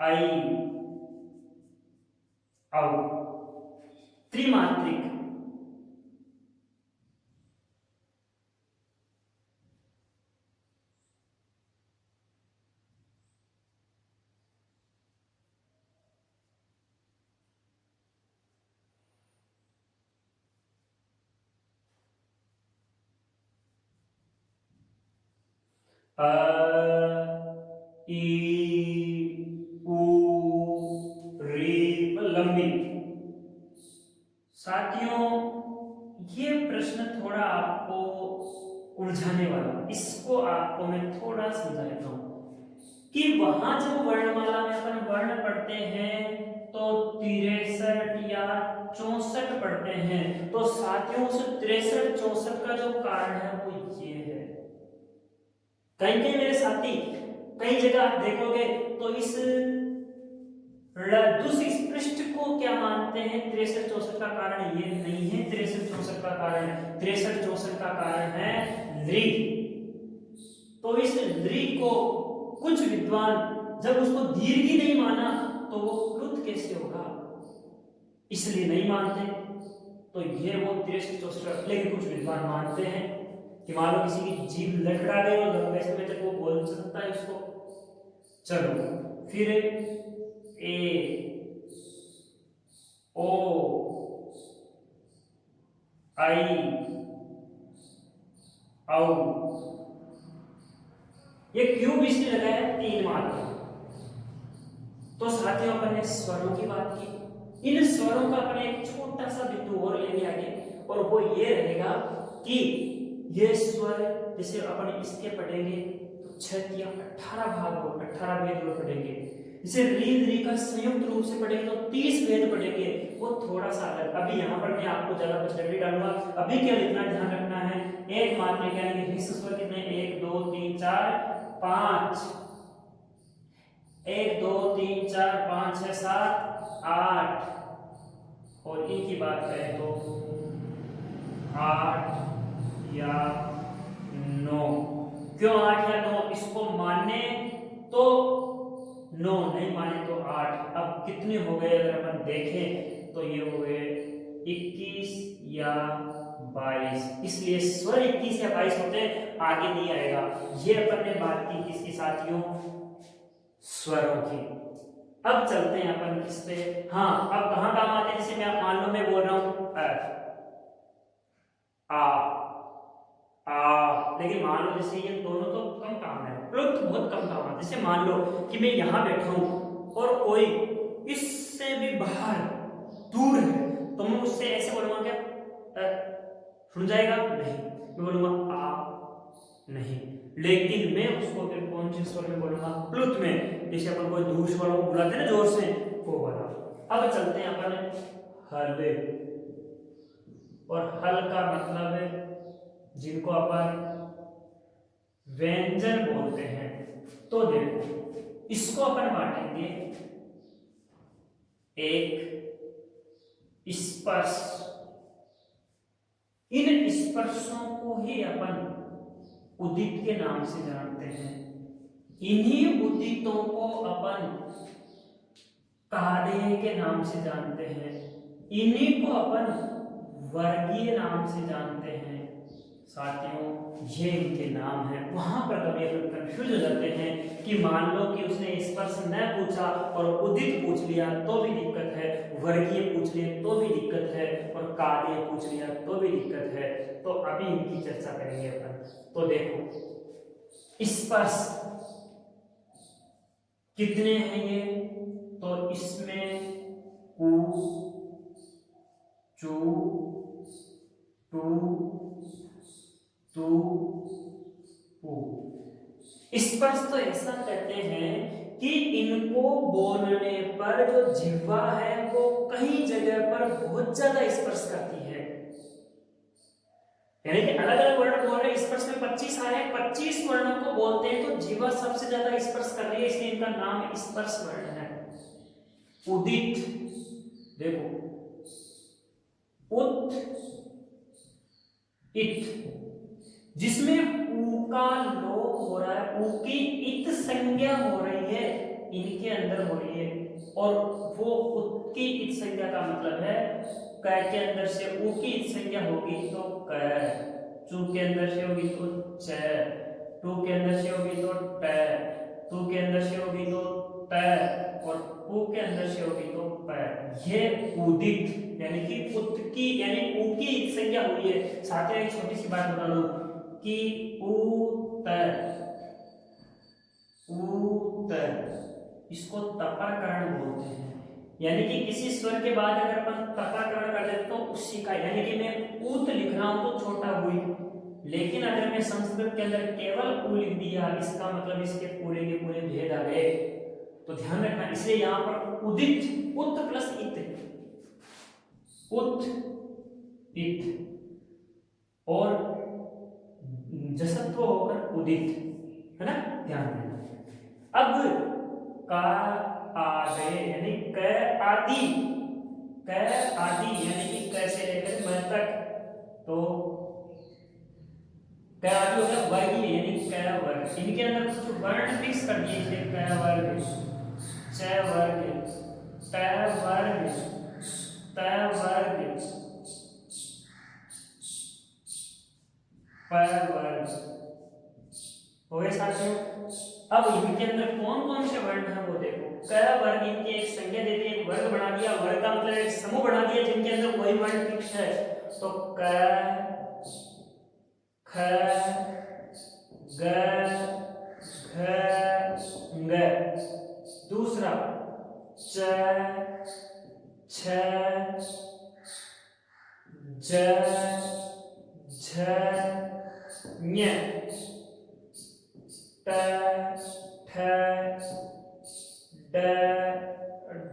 S1: आई, औ। त्रिमात्रिक, अ, ई, उ, री, लंबी। साथियों ये प्रश्न थोड़ा आपको उलझाने वाला, इसको आपको मैं थोड़ा समझाता हूं कि वहां जब वर्णमाला में अपन वर्ण पढ़ते हैं तो 63 या 64 पढ़ते हैं, तो साथियों उस 63 64 का जो कारण है वो ये है। कहीं कहीं मेरे साथी कई जगह आप देखोगे तो इस दूसरी पृष्ठ को क्या मानते हैं, 63 64 का कारण ये नहीं है। 63 64 का कारण, 63 64 का कारण है लृ। तो इस लृ को कुछ विद्वान जब उसको दीर्घ ही नहीं माना तो वो प्लुत कैसे होगा, इसलिए नहीं मानते। तो ये वो 63 64, लेकिन कुछ विद्वान मानते हैं कि मान लो किसी की जीभ लटका गई और लंबे समय तक वो बोल सकता है उसको। चलो फिर ए, ओ, आई, औ, ये क्यों इसने लगाया, तीन मात्रा। तो साथियों अपन ने स्वरों की बात की, इन स्वरों का अपन एक छोटा सा बिंदु और लेंगे आगे, और वो ये रहेगा कि ये स्वर जैसे अपन इसके पढ़ेंगे तो 6 या 18 भाग हो, 18 भेद और पढ़ेंगे। जैसे री री का संयुक्त रूप से पढ़ेंगे तो 30 भेद पढ़ेंगे, वो थोड़ा सा अलग। अभी यहाँ पर मैं आपको ज्यादा कुछ नहीं डालूंगा। अभी क्या इतना ध्यान रखना है, एक मात्रा यानी कि स्वर कितने, 1 2 3 4 5, 1 2 3 4 5 6 7 8, और ई की बात करें तो 8 या 9। क्यों 8 या 9, इसको माने तो 9, नहीं माने तो 8। अब कितने हो गए अगर अपन देखें तो ये हो गए 21 या 22, इसलिए स्वर 21 या 22 होते हैं, आगे नहीं आएगा। ये अपन ने बात की किसकी साथियों, स्वरों की। अब चलते हैं अपन किस पे, हाँ अब कहाँ काम आते हैं, जैसे मैं मान लो मैं बोल रहा हूँ आ, लेकिन मान लो जैसे ये दोनों तो कम काम है, प्लुत बहुत कम काम है। जैसे मान लो कि मैं यहाँ बैठा हूँ और कोई इससे भी बाहर दूर है, तो मैं उससे ऐसे बोलूंगा क्या, सुन जाएगा नहीं, मैं बोलूंगा आ नहीं। लेकिन मैं उसको फिर कौन से स्वर में बोलूंगा, प्लुत में, जैसे अपन कोई दूर स्वर को बुलाते हैं ना जोर से, वो वाला। अब चलते हैं अपन हल, और हल का मतलब है जिनको अपन व्यंजन बोलते हैं। तो देखो इसको अपन बांटेंगे, एक स्पर्श, इन स्पर्शों को ही अपन उदित के नाम से जानते हैं। इन्हीं उदितों को अपन कार्य के नाम से जानते हैं, इन्हीं को अपन वर्गीय नाम से जानते हैं। साथियों ये इनके नाम है। वहां पर कभी अपन कंफ्यूज हो जाते हैं कि मान लो कि उसने स्पर्श न पूछा और उदित पूछ लिया तो भी दिक्कत है, वर्गीय पूछ लिया तो भी दिक्कत है, और कार्य पूछ लिया तो भी दिक्कत है। तो अभी इनकी चर्चा करेंगे अपन। तो देखो स्पर्श कितने हैं ये, तो इसमें उ, चू, टू, तू, पू। स्पर्श तो ऐसा कहते हैं कि इनको बोलने पर जो जिह्वा है वो कई जगह पर बहुत ज्यादा स्पर्श करती है। यानी कि अलग अलग वर्ण बोल रहे हैं, स्पर्श में 25 आ रहे हैं, 25 वर्णों को बोलते हैं तो जिह्वा सबसे ज्यादा स्पर्श कर रही है, इसलिए इनका नाम स्पर्श वर्ण है। उदित देखो, उत, इत, जिसमें ऊ का लोप हो रहा है, ऊ की इत संज्ञा हो रही है, इनके अंदर हो रही है। और वो उत की इत संज्ञा का मतलब है क के अंदर से ऊ की इत संज्ञा होगी तो क, चू के अंदर से होगी तो च, टू के अंदर से होगी तो ट, तू के अंदर से होगी तो त, और पू के अंदर से होगी तो प। ये उदित यानी कि उत की यानी ऊ की इत संज्ञा हुई है। साथ ही एक छोटी सी बात बता दूं कि उत्तर, उत्तर इसको तपरकरण बोलते हैं। यानी कि किसी स्वर के बाद अगर अपन तपरकरण कर देते तो उसी का, यानी कि मैं ऊत लिख रहा हूं तो छोटा हुई, लेकिन अगर मैं संस्कृत के अंदर केवल ऊ लिख दिया, इसका मतलब इसके पूरे के पूरे भेद आ गए। तो ध्यान रखना, इसलिए यहां पर उदित, उत प्लस इत, उत, इत और जसत्व होकर उदित, है ना, ध्यान देना। अब का आगे यानी क आदि, क आदि यानी कि क से लेकर म तक, तो क आदि हो गया वर्गीय यानी क वर्ग, इनके अंदर कुछ वर्ण फिक्स कर दिए, जैसे क वर्ग, च वर्ग, ट वर्ग, त वर्ग, प वर्ग हो गए साथियों। अब इनके अंदर कौन कौन से वर्ण हैं वो देखो। क वर्ग इनकी एक संज्ञा दे दी, एक वर्ग बना दिया, वर्ग का मतलब एक समूह बना दिया जिनके अंदर वही वर्ण फिक्स है। तो क, ख, ग, घ, ङ। दूसरा च, छ, ज, झ, ञ, ट, ठ, ड,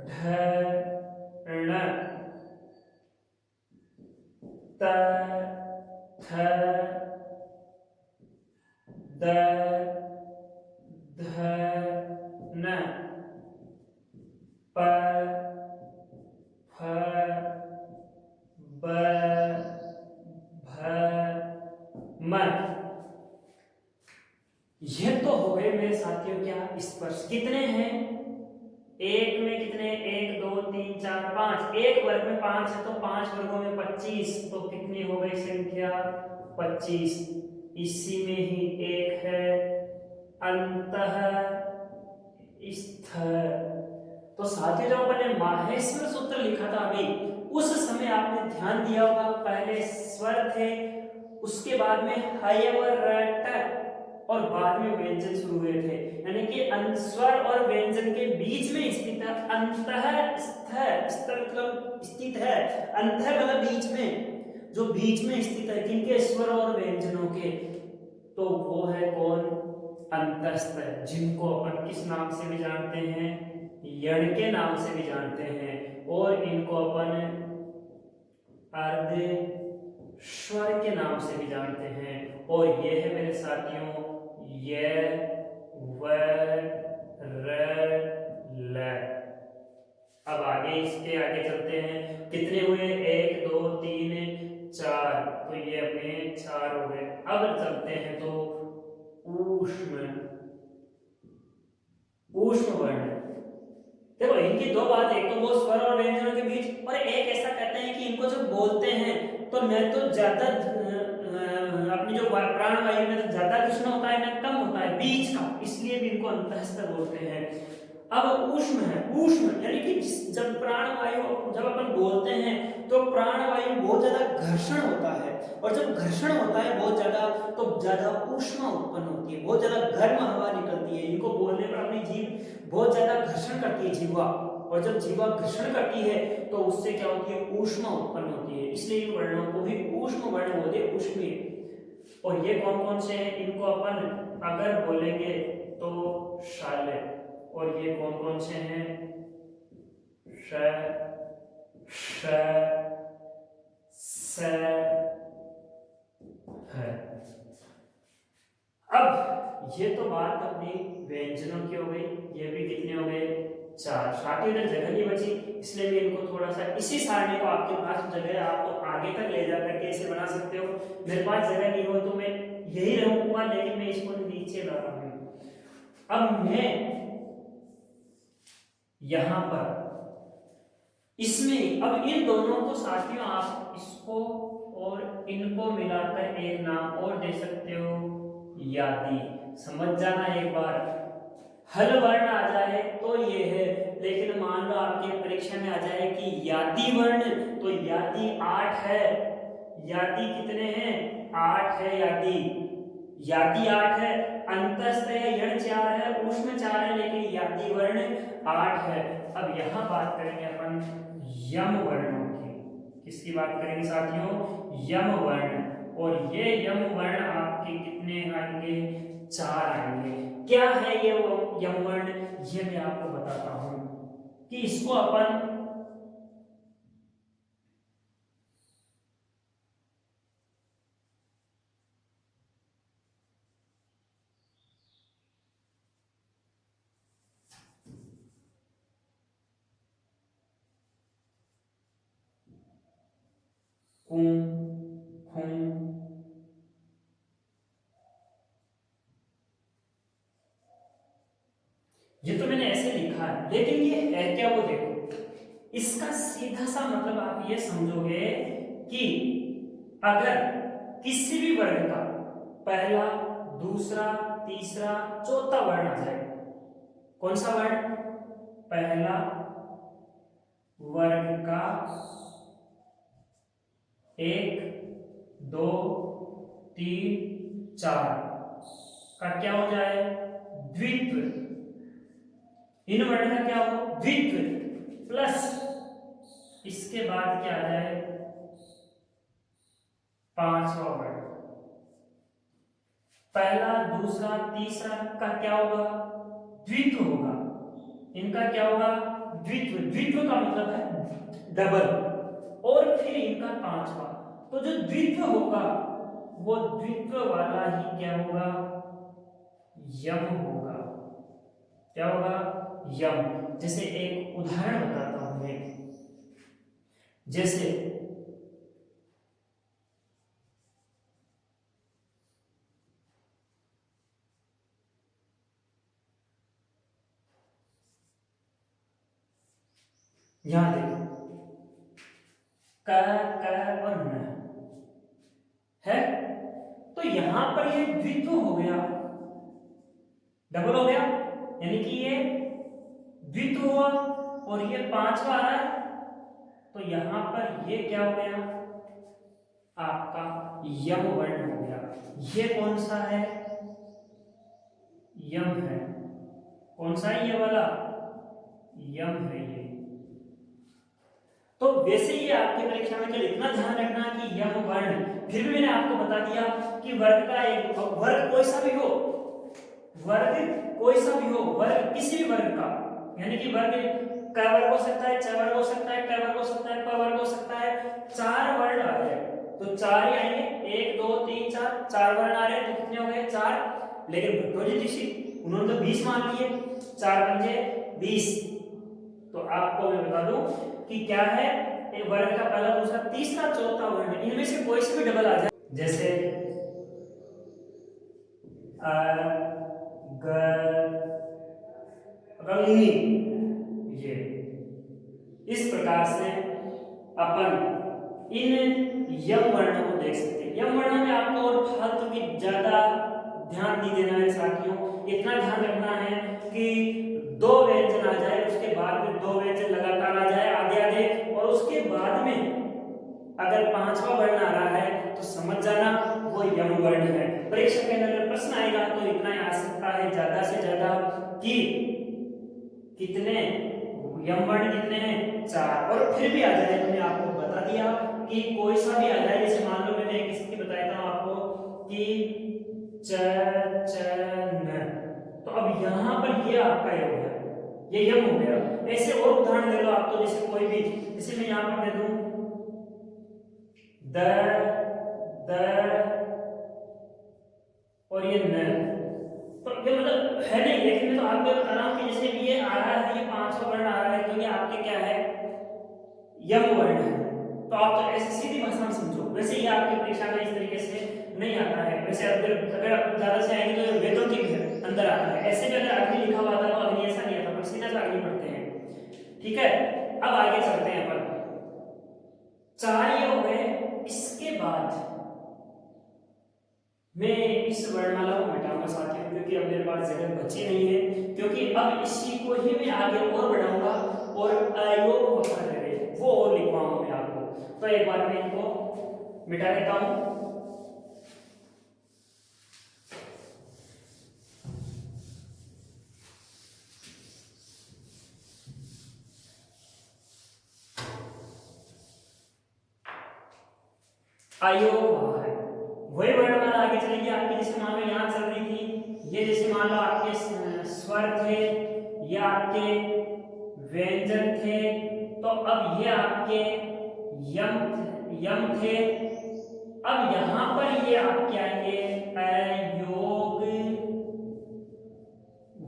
S1: ढ, ण, त, थ, द, ध, न, प, फ, ब, भ, म। ये तो हो गए मेरे साथियों क्या स्पर्श। कितने हैं, एक में कितने, एक दो तीन चार पांच, एक वर्ग में 5 है तो 5 वर्गों में 25, तो कितनी हो गई संख्या 25। इसी में ही एक है अंतः स्थ। तो साथियों जब अपन ने माहेश्वर सूत्र लिखा था अभी, उस समय आपने ध्यान दिया होगा पहले स्वर थे, उसके बाद में हय व र ट और बाद में व्यंजन शुरू हुए थे, यानी कि स्वर और व्यंजन के बीच में स्थित है। अंतः स्थ, स्थ मतलब स्थित है, अंतः मतलब बीच में, जो बीच में स्थित है किनके, स्वर और व्यंजनों के, तो वो है कौन, अंतस्थ, जिनको अपन किस नाम से भी जानते हैं, यण के नाम से भी जानते हैं, और इनको अपन अर्ध स्वर के नाम से भी जानते हैं। और ये है मेरे साथियों य व र ल। अब आगे इसके आगे चलते हैं, कितने हुए, 1 2 3 4, तो ये अपने 4 हो गए। अब चलते हैं तो ऊष्म, ऊष्म वर्ण। देखो इनकी दो बात, एक तो वो स्वर और व्यंजनों के बीच, और एक ऐसा कहते हैं कि इनको जब बोलते हैं तो न तो ज्यादा अपनी जो प्राण वायु में तो ज्यादा कृष्ण होता है ना कम होता है, बीच का, इसलिए भी इनको अंतःस्थ बोलते हैं। अब ऊष्म है, ऊष्म यानी कि जब प्राण वायु, जब अपन बोलते हैं तो प्राण वायु बहुत ज्यादा घर्षण होता है, और जब घर्षण होता है बहुत ज्यादा, तो ज्यादा ऊष्मा उत्पन्न होती है, बहुत ज्यादा गर्म हवा निकलती है। इनको बोलने पर अपनी जीभ बहुत ज्यादा घर्षण करती है जीवा, और जब जीवा घर्षण करती है तो उससे क्या होती है, ऊष्मा उत्पन्न होती है, इसलिए इन वर्णों को भी ऊष्म वर्ण बोलते हैं, ऊष्मीय। और ये कौन कौन से हैं, इनको अपन अगर बोलेंगे तो शाले, और ये कौन कौन से हैं, श श स है। अब ये तो बात अपनी व्यंजनों की हो गई, ये भी कितने हो गए, 4। साथ ही इधर जगह नहीं बची, इसलिए मैं इनको थोड़ा सा इसी सारणी को, आपके पास जगह है आप तो आगे तक ले जा करके इसे बना सकते हो, मेरे पास जगह नहीं हो तो मैं यही रहूंगा, लेकिन मैं इसको नीचे ला रहा हूं। अब मैं यहां पर इसमें, अब इन दोनों को साथियों आप इसको और इनको मिलाकर एक नाम और दे सकते हो, यादी। समझ जाना एक बार, हल वर्ण आ जाए तो ये है, लेकिन मान लो आपके परीक्षा में आ जाए कि यादी वर्ण, तो यादी 8 है, यादी कितने हैं, 8 है यादी, यादी 8 है, अंतस्थ है, यण 4 है, ऊष्म 4 है, लेकिन यादी वर्ण 8 है। अब यहां बात करेंगे अपन यम वर्णों की, किसकी बात करेंगे साथियों, यम वर्ण। और ये यम वर्ण आपके कितने आएंगे, 4 आएंगे। क्या है ये यम वर्ण, ये मैं आपको बताता हूं कि इसको अपन कुं, खुं, ये तो मैंने ऐसे लिखा है, लेकिन ये है क्या वो देखो, इसका सीधा सा मतलब आप ये समझोगे कि अगर किसी भी वर्ण का पहला, दूसरा, तीसरा, चौथा वर्ण आ जाए, कौन सा वर्ण, पहला वर्ग का 1 2 3 4 का क्या हो जाए, द्वित्व। इन वर्ण का क्या हो, द्वित्व, प्लस इसके बाद क्या आ जाए, पांचवा वर्ण। पहला, दूसरा, तीसरा का क्या होगा, द्वित्व होगा, इनका क्या होगा, द्वित्व। द्वित्व का मतलब है डबल, और फिर इनका पांचवा, तो जो द्वित्व होगा वो द्वित्व वाला ही क्या होगा, यम होगा। क्या होगा, यम। जैसे एक उदाहरण बताता हूं मैं, जैसे यहां देखो, क और न है, तो यहां पर ये द्वित्व हो गया, डबल हो गया, यानी कि ये द्वित हुआ और ये पांचवा आ रहा है, तो यहां पर ये क्या हो गया, आपका यम वर्ण हो गया। ये कौन सा है, यम है। कौन सा है ये वाला, यम है ये। तो वैसे ही आपकी परीक्षा में केवल इतना ध्यान रखना कि यम वर्ण, फिर भी मैंने आपको बता दिया कि वर्ग का एक वर्ग कोई सा भी हो, वर्ग कोई सा भी हो, वर्ग किसी भी वर्ग का, यानी कि वर्ग क वर्ग हो सकता है, च वर्ग हो सकता है, ट वर्ग हो सकता है, प वर्ग हो सकता है, चार वर्ण आ रहे हैं तो चार ही आएंगे, एक दो तीन चार, चार वर्ण आ रहे हैं तो कितने हो गए, चार। लेकिन भट्टोजी ऋषि उन्होंने तो 20 मान लिए, चार पंजे 20। तो आपको मैं बता दूं कि क्या है, एक वर्ग का पहला दूसरा तीसरा चौथा वर्ण, इनमें से कोई से भी डबल आ जाए, जैसे अ ग रंगी, ये इस प्रकार से अपन इन यम वर्णों को देख सकते हैं। यम वर्णों में आपको और फालतू की ज्यादा ध्यान नहीं देना है साथियों, इतना ध्यान रखना है कि दो व्यंजन आ जाए, उसके बाद में दो व्यंजन लगातार आ जाए आधे आधे, और उसके बाद में अगर पांचवा वर्ण आ रहा है तो समझ जाना वो यम वर्ण है। परीक्षा के अंदर प्रश्न आएगा तो इतना ही आ सकता है ज्यादा से ज्यादा कि कितने यम वर्ण कितने हैं, चार। और फिर भी आ जाए तो मैं आपको बता दिया कि कोई सा भी आ जाए, जैसे मान लो मैंने किसकी बताया था आपको कि च च न, तो अब यहाँ पर ये आपका ये हो गया, ये यम हो गया। ऐसे और उदाहरण ले लो आप, तो जैसे कोई भी, जैसे मैं यहाँ पर दे दूं द द और ये न, तो ये मतलब है नहीं, लेकिन मैं तो आपको बता रहा हूँ कि जैसे ये आ रहा है, ये पांचवा वर्ण आ रहा है, तो ये आपके क्या है, यम वर्ण है। तो आप तो ऐसे सीधी भाषा में समझो, वैसे ही आपकी परीक्षा में इस तरीके से नहीं आता है। वैसे अगर आप ज्यादा से आएंगे तो वेदों के भी अंदर आता है, ऐसे भी अगर अग्नि लिखा हुआ था तो अग्नि ऐसा नहीं आता, पर सीधा सा अग्नि पढ़ते हैं। ठीक है, अब आगे चलते हैं अपन, चार ये हो गए। इसके बाद मैं इस वर्णमाला को मिटाऊंगा साथियों, क्योंकि अब मेरे पास जगह बची नहीं है, क्योंकि अब इसी को ही मैं आगे और बढ़ाऊंगा और अयोग वक्र वो और लिखवाऊंगा मैं आपको। तो एक बार मैं इनको मिटा देता हूं। अयोग है वही वर्णमाला आगे चलेगी आपकी, जैसे मान लो यहाँ चल रही थी, ये जैसे मान लो आपके स्वर थे, ये आपके व्यंजन थे, तो अब ये आपके यम थे। अब यहां पर ये आपके आएंगे अयोग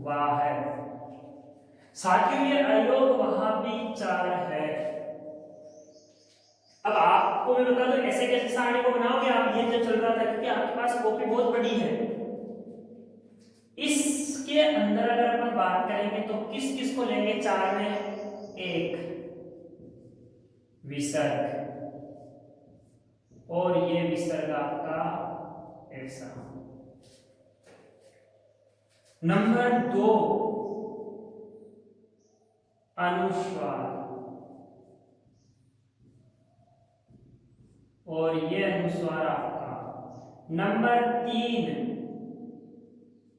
S1: वाह है। साथियों ये अयोग वहां भी चार है। अब आपको मैं बता दूं ऐसे कैसे सारणी को बनाओगे आप, ये जो चल रहा था, क्योंकि आपके पास कॉपी बहुत बड़ी है, इसके अंदर अगर अपन बात करेंगे तो किस किस को लेंगे, चार में एक विसर्ग, और ये विसर्ग आपका ऐसा। नंबर दो अनुस्वार, और ये अनुस्वार आपका। नंबर तीन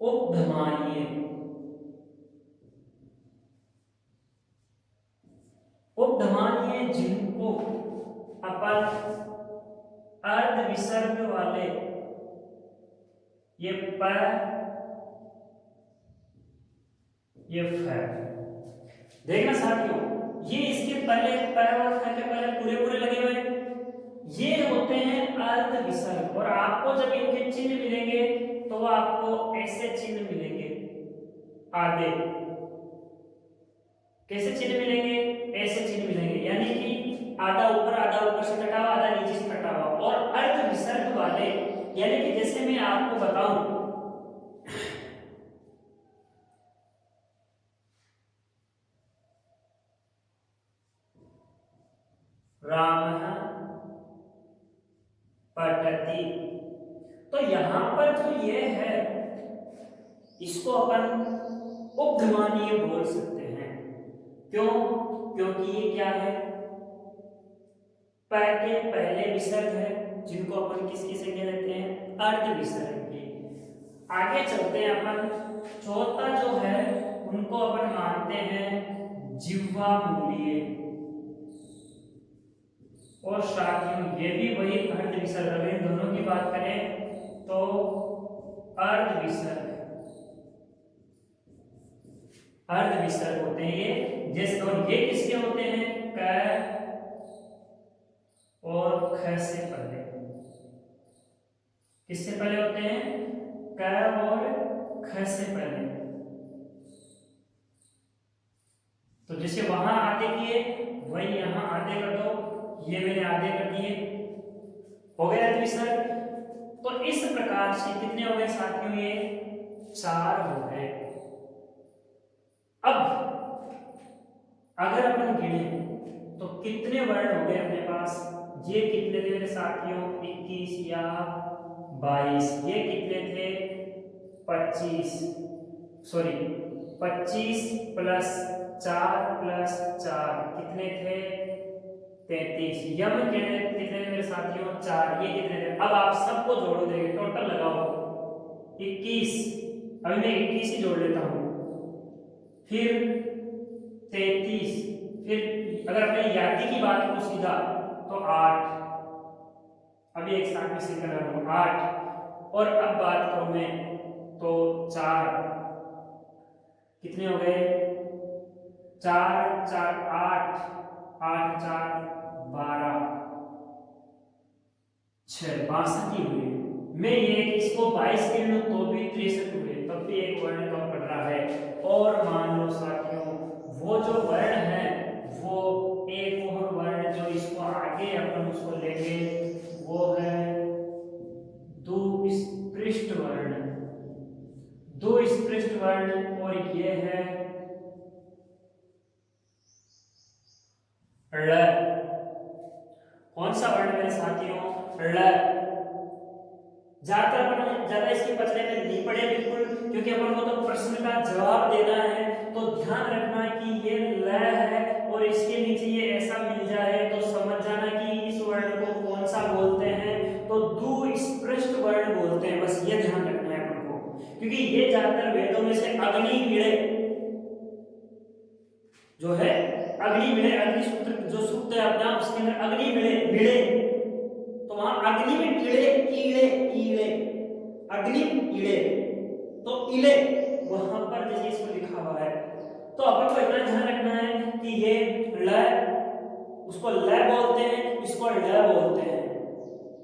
S1: उपधमानीय, उपधमानीय जिनको अपन अर्ध विसर्ग वाले, ये प ये फ, देखना साथियों, ये इसके पहले प और फ के पहले पूरे पूरे लगे हुए, ये होते हैं अर्ध विसर्ग। और आपको जब इनके चिन्ह मिलेंगे तो आपको ऐसे चिन्ह मिलेंगे आगे। कैसे चिन्ह मिलेंगे, ऐसे चिन्ह मिलेंगे, यानी कि आधा ऊपर से कटा हुआ, आधा नीचे से कटा हुआ। और अर्ध विसर्ग वाले, यानी कि जैसे मैं आपको बताऊं, राम पठति, तो यहां पर जो ये है इसको अपन उपधमानीय बोल सकते हैं। क्यों? क्योंकि ये क्या है, प के पहले विसर्ग है, जिनको अपन किस किसे कह देते हैं, अर्ध विसर्ग के। आगे चलते हैं अपन, चौथा जो है उनको अपन मानते हैं जिह्वा मूलीय, और साथियों ये भी वही अर्ध विसर्ग। अगर इन दोनों की बात करें तो अर्ध विसर्ग, अर्ध विसर्ग होते हैं ये। जैसे और ये किसके होते हैं, क और ख से पहले। किससे पहले होते हैं, क और ख से पहले। तो जैसे वहां आधे किए वही यहां आधे कर दो, ये मैंने आधे कर दिए, हो गया अर्ध विसर्ग। तो इस प्रकार से कितने हो गए साथियों, ये 4 हो गए। अब अगर अपन गिने तो कितने वर्ण हो गए अपने पास, ये कितने थे मेरे साथियों, 21 या 22, ये कितने थे 25, सॉरी 25 प्लस 4 प्लस 4 कितने थे 33, यम कितने थे मेरे साथियों 4, ये कितने थे। अब आप सबको जोड़ो, देंगे टोटल लगाओ 21, अभी मैं 21 ही जोड़ लेता हूं, फिर 33, फिर अगर अपने यादी की बात करूं सीधा तो 8, अभी एक साथ में से कर रहा हूं 8, और अब बात करूं मैं तो 4, कितने हो गए 4 4 8, 8 4 12, 6 62 ही हुए। मैं ये इसको 22 गिन लूं तो भी 63 हुए, तब भी एक वर्ण कम पड़ रहा है। और मान लो साथियों वो जो वर्ण है वो एक और वर्ण जो इसको आगे अपन उसको लेंगे वो है दुष्पृष्ठ वर्ण, दुष्पृष्ठ वर्ण, और ये है ळ। कौन सा वर्ण मेरे साथियों, ळ। ज्यादातर अपन ज्यादा इसके पचड़े में नहीं पड़े बिल्कुल, क्योंकि अपन को तो प्रश्न का जवाब देना है। तो ध्यान रखना कि ये ल है और इसके नीचे ये ऐसा मिल जाए तो समझ जाना कि इस वर्ण को कौन सा बोलते हैं, तो दुष्पृष्ठ वर्ण बोलते हैं। बस ये ध्यान रखना है अपन को, क्योंकि ये ज्यादातर वेदों में से अग्नि मिले जो है, अग्नि मिले, अग्नि सूत्र जो सूक्त है अपना उसके अंदर अग्नि मिले मिले, तो वहां अग्नि में ईड़े ईड़े ईड़े, अग्नि ईड़े, तो इले वहां पर जैसे इसको लिखा हुआ है। तो अपन को इतना ध्यान रखना है कि ये ल उसको ल बोलते हैं, इसको ड बोलते हैं,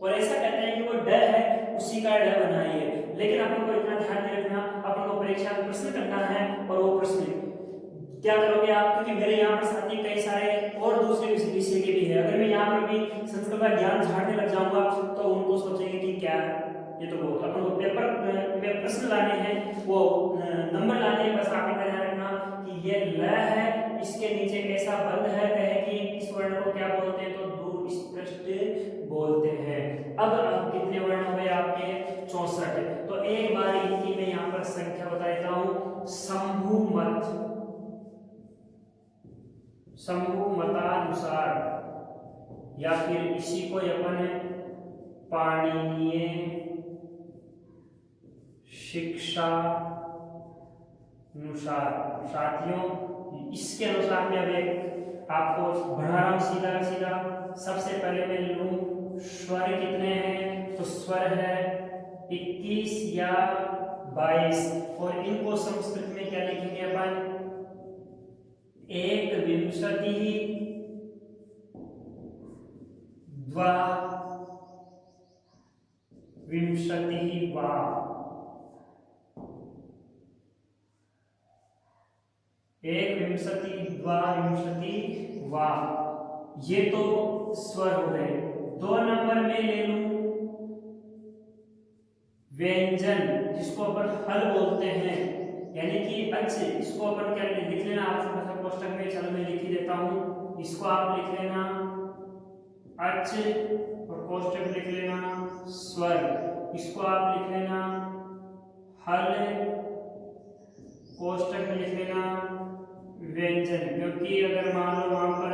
S1: और ऐसा कहते हैं कि वो ड है उसी का ड बनाइए। लेकिन अपन को इतना ध्यान नहीं रखना, अपन को परीक्षा में प्रश्न करना है, और वो प्रश्न क्या करोगे आप, क्योंकि मेरे यहाँ पर साथी कई सारे और दूसरे विषय के भी है। अगर मैं यहाँ पर भी संस्कृत का ज्ञान झाड़ने लग जाऊंगा तो उनको सोचेंगे कि क्या ये तो बहुत, अपन को पेपर में प्रश्न लाने हैं, वो नंबर लाने हैं। बस आप इतना ध्यान रखना कि ये ल है, इसके नीचे ऐसा बंध है कहे कि इस वर्ण को क्या बोलते हैं, तो दुष्पृष्ठ बोलते हैं। अब कितने वर्ण हो गए आपके 64। तो एक बार इनकी मैं यहाँ पर संख्या बता देता हूँ। शंभु मत, शंभु मतानुसार, या फिर इसी को अपन पाणिनीय शिक्षा अनुसार, साथियों इसके अनुसार मैं अब एक आपको बढ़ा रहा हूं सीधा सीधा। सबसे पहले मैं लूं स्वर कितने हैं, तो स्वर है 21 या 22, और इनको संस्कृत में क्या लिखेंगे अपन, एक विंशति द्वा विंशति वा, एक विंशति द्वा विंशति वा, ये तो स्वर हो गए। 2 नंबर में ले लूं व्यंजन, जिसको अपन हल बोलते हैं, यानी कि अच्छे, इसको अपन क्या लिख लेना आप मतलब कोष्टक में, चलो मैं लिख ही देता हूं, इसको आप लिख लेना अच्छे, और कोष्टक लिख लेना स्वर, इसको आप लिख लेना हल, कोष्टक में लिख लेना व्यंजन, क्योंकि अगर मान लो वहां पर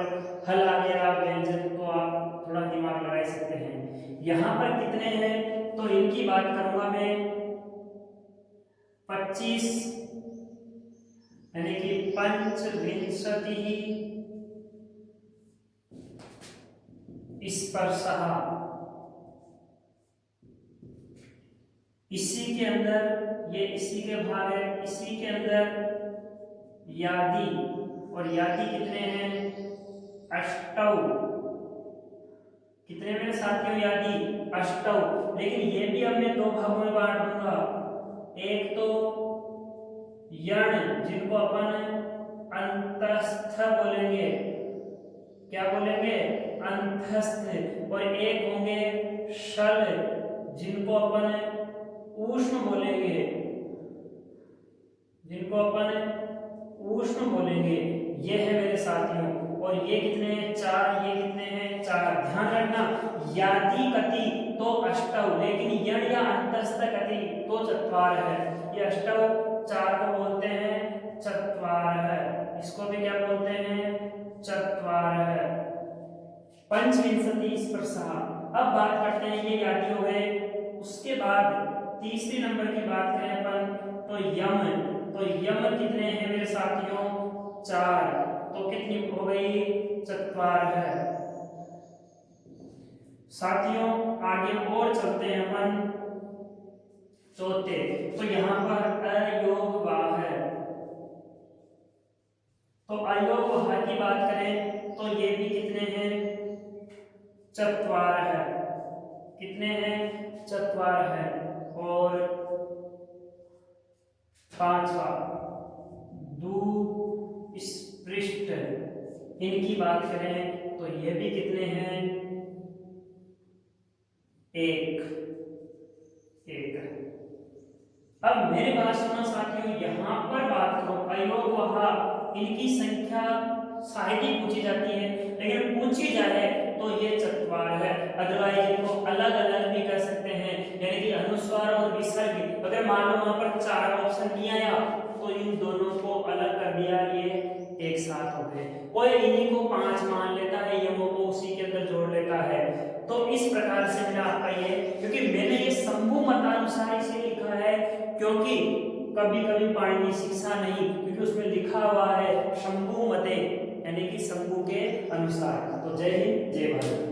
S1: हल आ गया व्यंजन तो आप थोड़ा दिमाग लगा सकते हैं। यहाँ पर कितने हैं तो इनकी बात करूंगा मैं 25 यानी कि पंचविंशति स्पर्शः। इसी के अंदर ये इसी के भाग है, इसी के अंदर यादि, और यादि कितने हैं अष्टौ। कितने मेरे साथियों यादि अष्टौ। लेकिन ये भी अब मैं दो भागों में बांट दूंगा। एक तो यण जिनको अपन अंतस्थ बोलेंगे, क्या बोलेंगे अंतस्थ, और एक होंगे शल जिनको अपन ऊष्म बोलेंगे, जिनको अपन ऊष्म बोलेंगे। ये है मेरे साथियों, और ये कितने हैं चार, ये कितने हैं चार। ध्यान रखना यादि कति तो अष्टौ, लेकिन यण या अंतस्थ कति तो चत्वार है। ये अष्टौ चार को बोलते हैं चत्वार है, इसको भी क्या बोलते हैं चत्वार है। पंचविंशति स्पर्शः। अब बात करते हैं ये यादि हो गए। उसके बाद तीसरी नंबर की बात करें अपन तो यम। तो यम कितने हैं मेरे साथियों चार, तो कितनी हो गई चत्वार है। साथियों आगे और चलते हैं अपन चौथे। तो यहाँ पर अयोग वाह है, तो अयोग वाह की बात करें तो ये भी कितने हैं चत्वार है। कितने हैं चत्वार है। और पांचवा दुष्पृष्ठ, इनकी बात करें तो ये भी कितने हैं एक। अब मेरे बात सुनो साथियों, यहां पर बात करो अयोग वह, इनकी संख्या साहित्य पूछी जाती है, लेकिन पूछी जाए तो ये चत्वार है। अदरवाइज इनको अलग अलग भी कर सकते हैं, यानी कि अनुस्वार और विसर्ग। अगर मान लो वहां पर चार ऑप्शन नहीं आया तो इन दोनों को अलग कर दिया, ये एक साथ हो गए। कोई इन्हीं को पांच मान लेता है, यमों को उसी के अंदर जोड़ लेता है। तो इस प्रकार से मैंने आपका ये, क्योंकि मैंने ये शंभु मतानुसार इसे लिखा है, क्योंकि कभी कभी पाणिनि शिक्षा नहीं, क्योंकि उसमें लिखा हुआ है शंभु मते, यानी कि शंभु के अनुसार। तो जय हिंद जय भारत।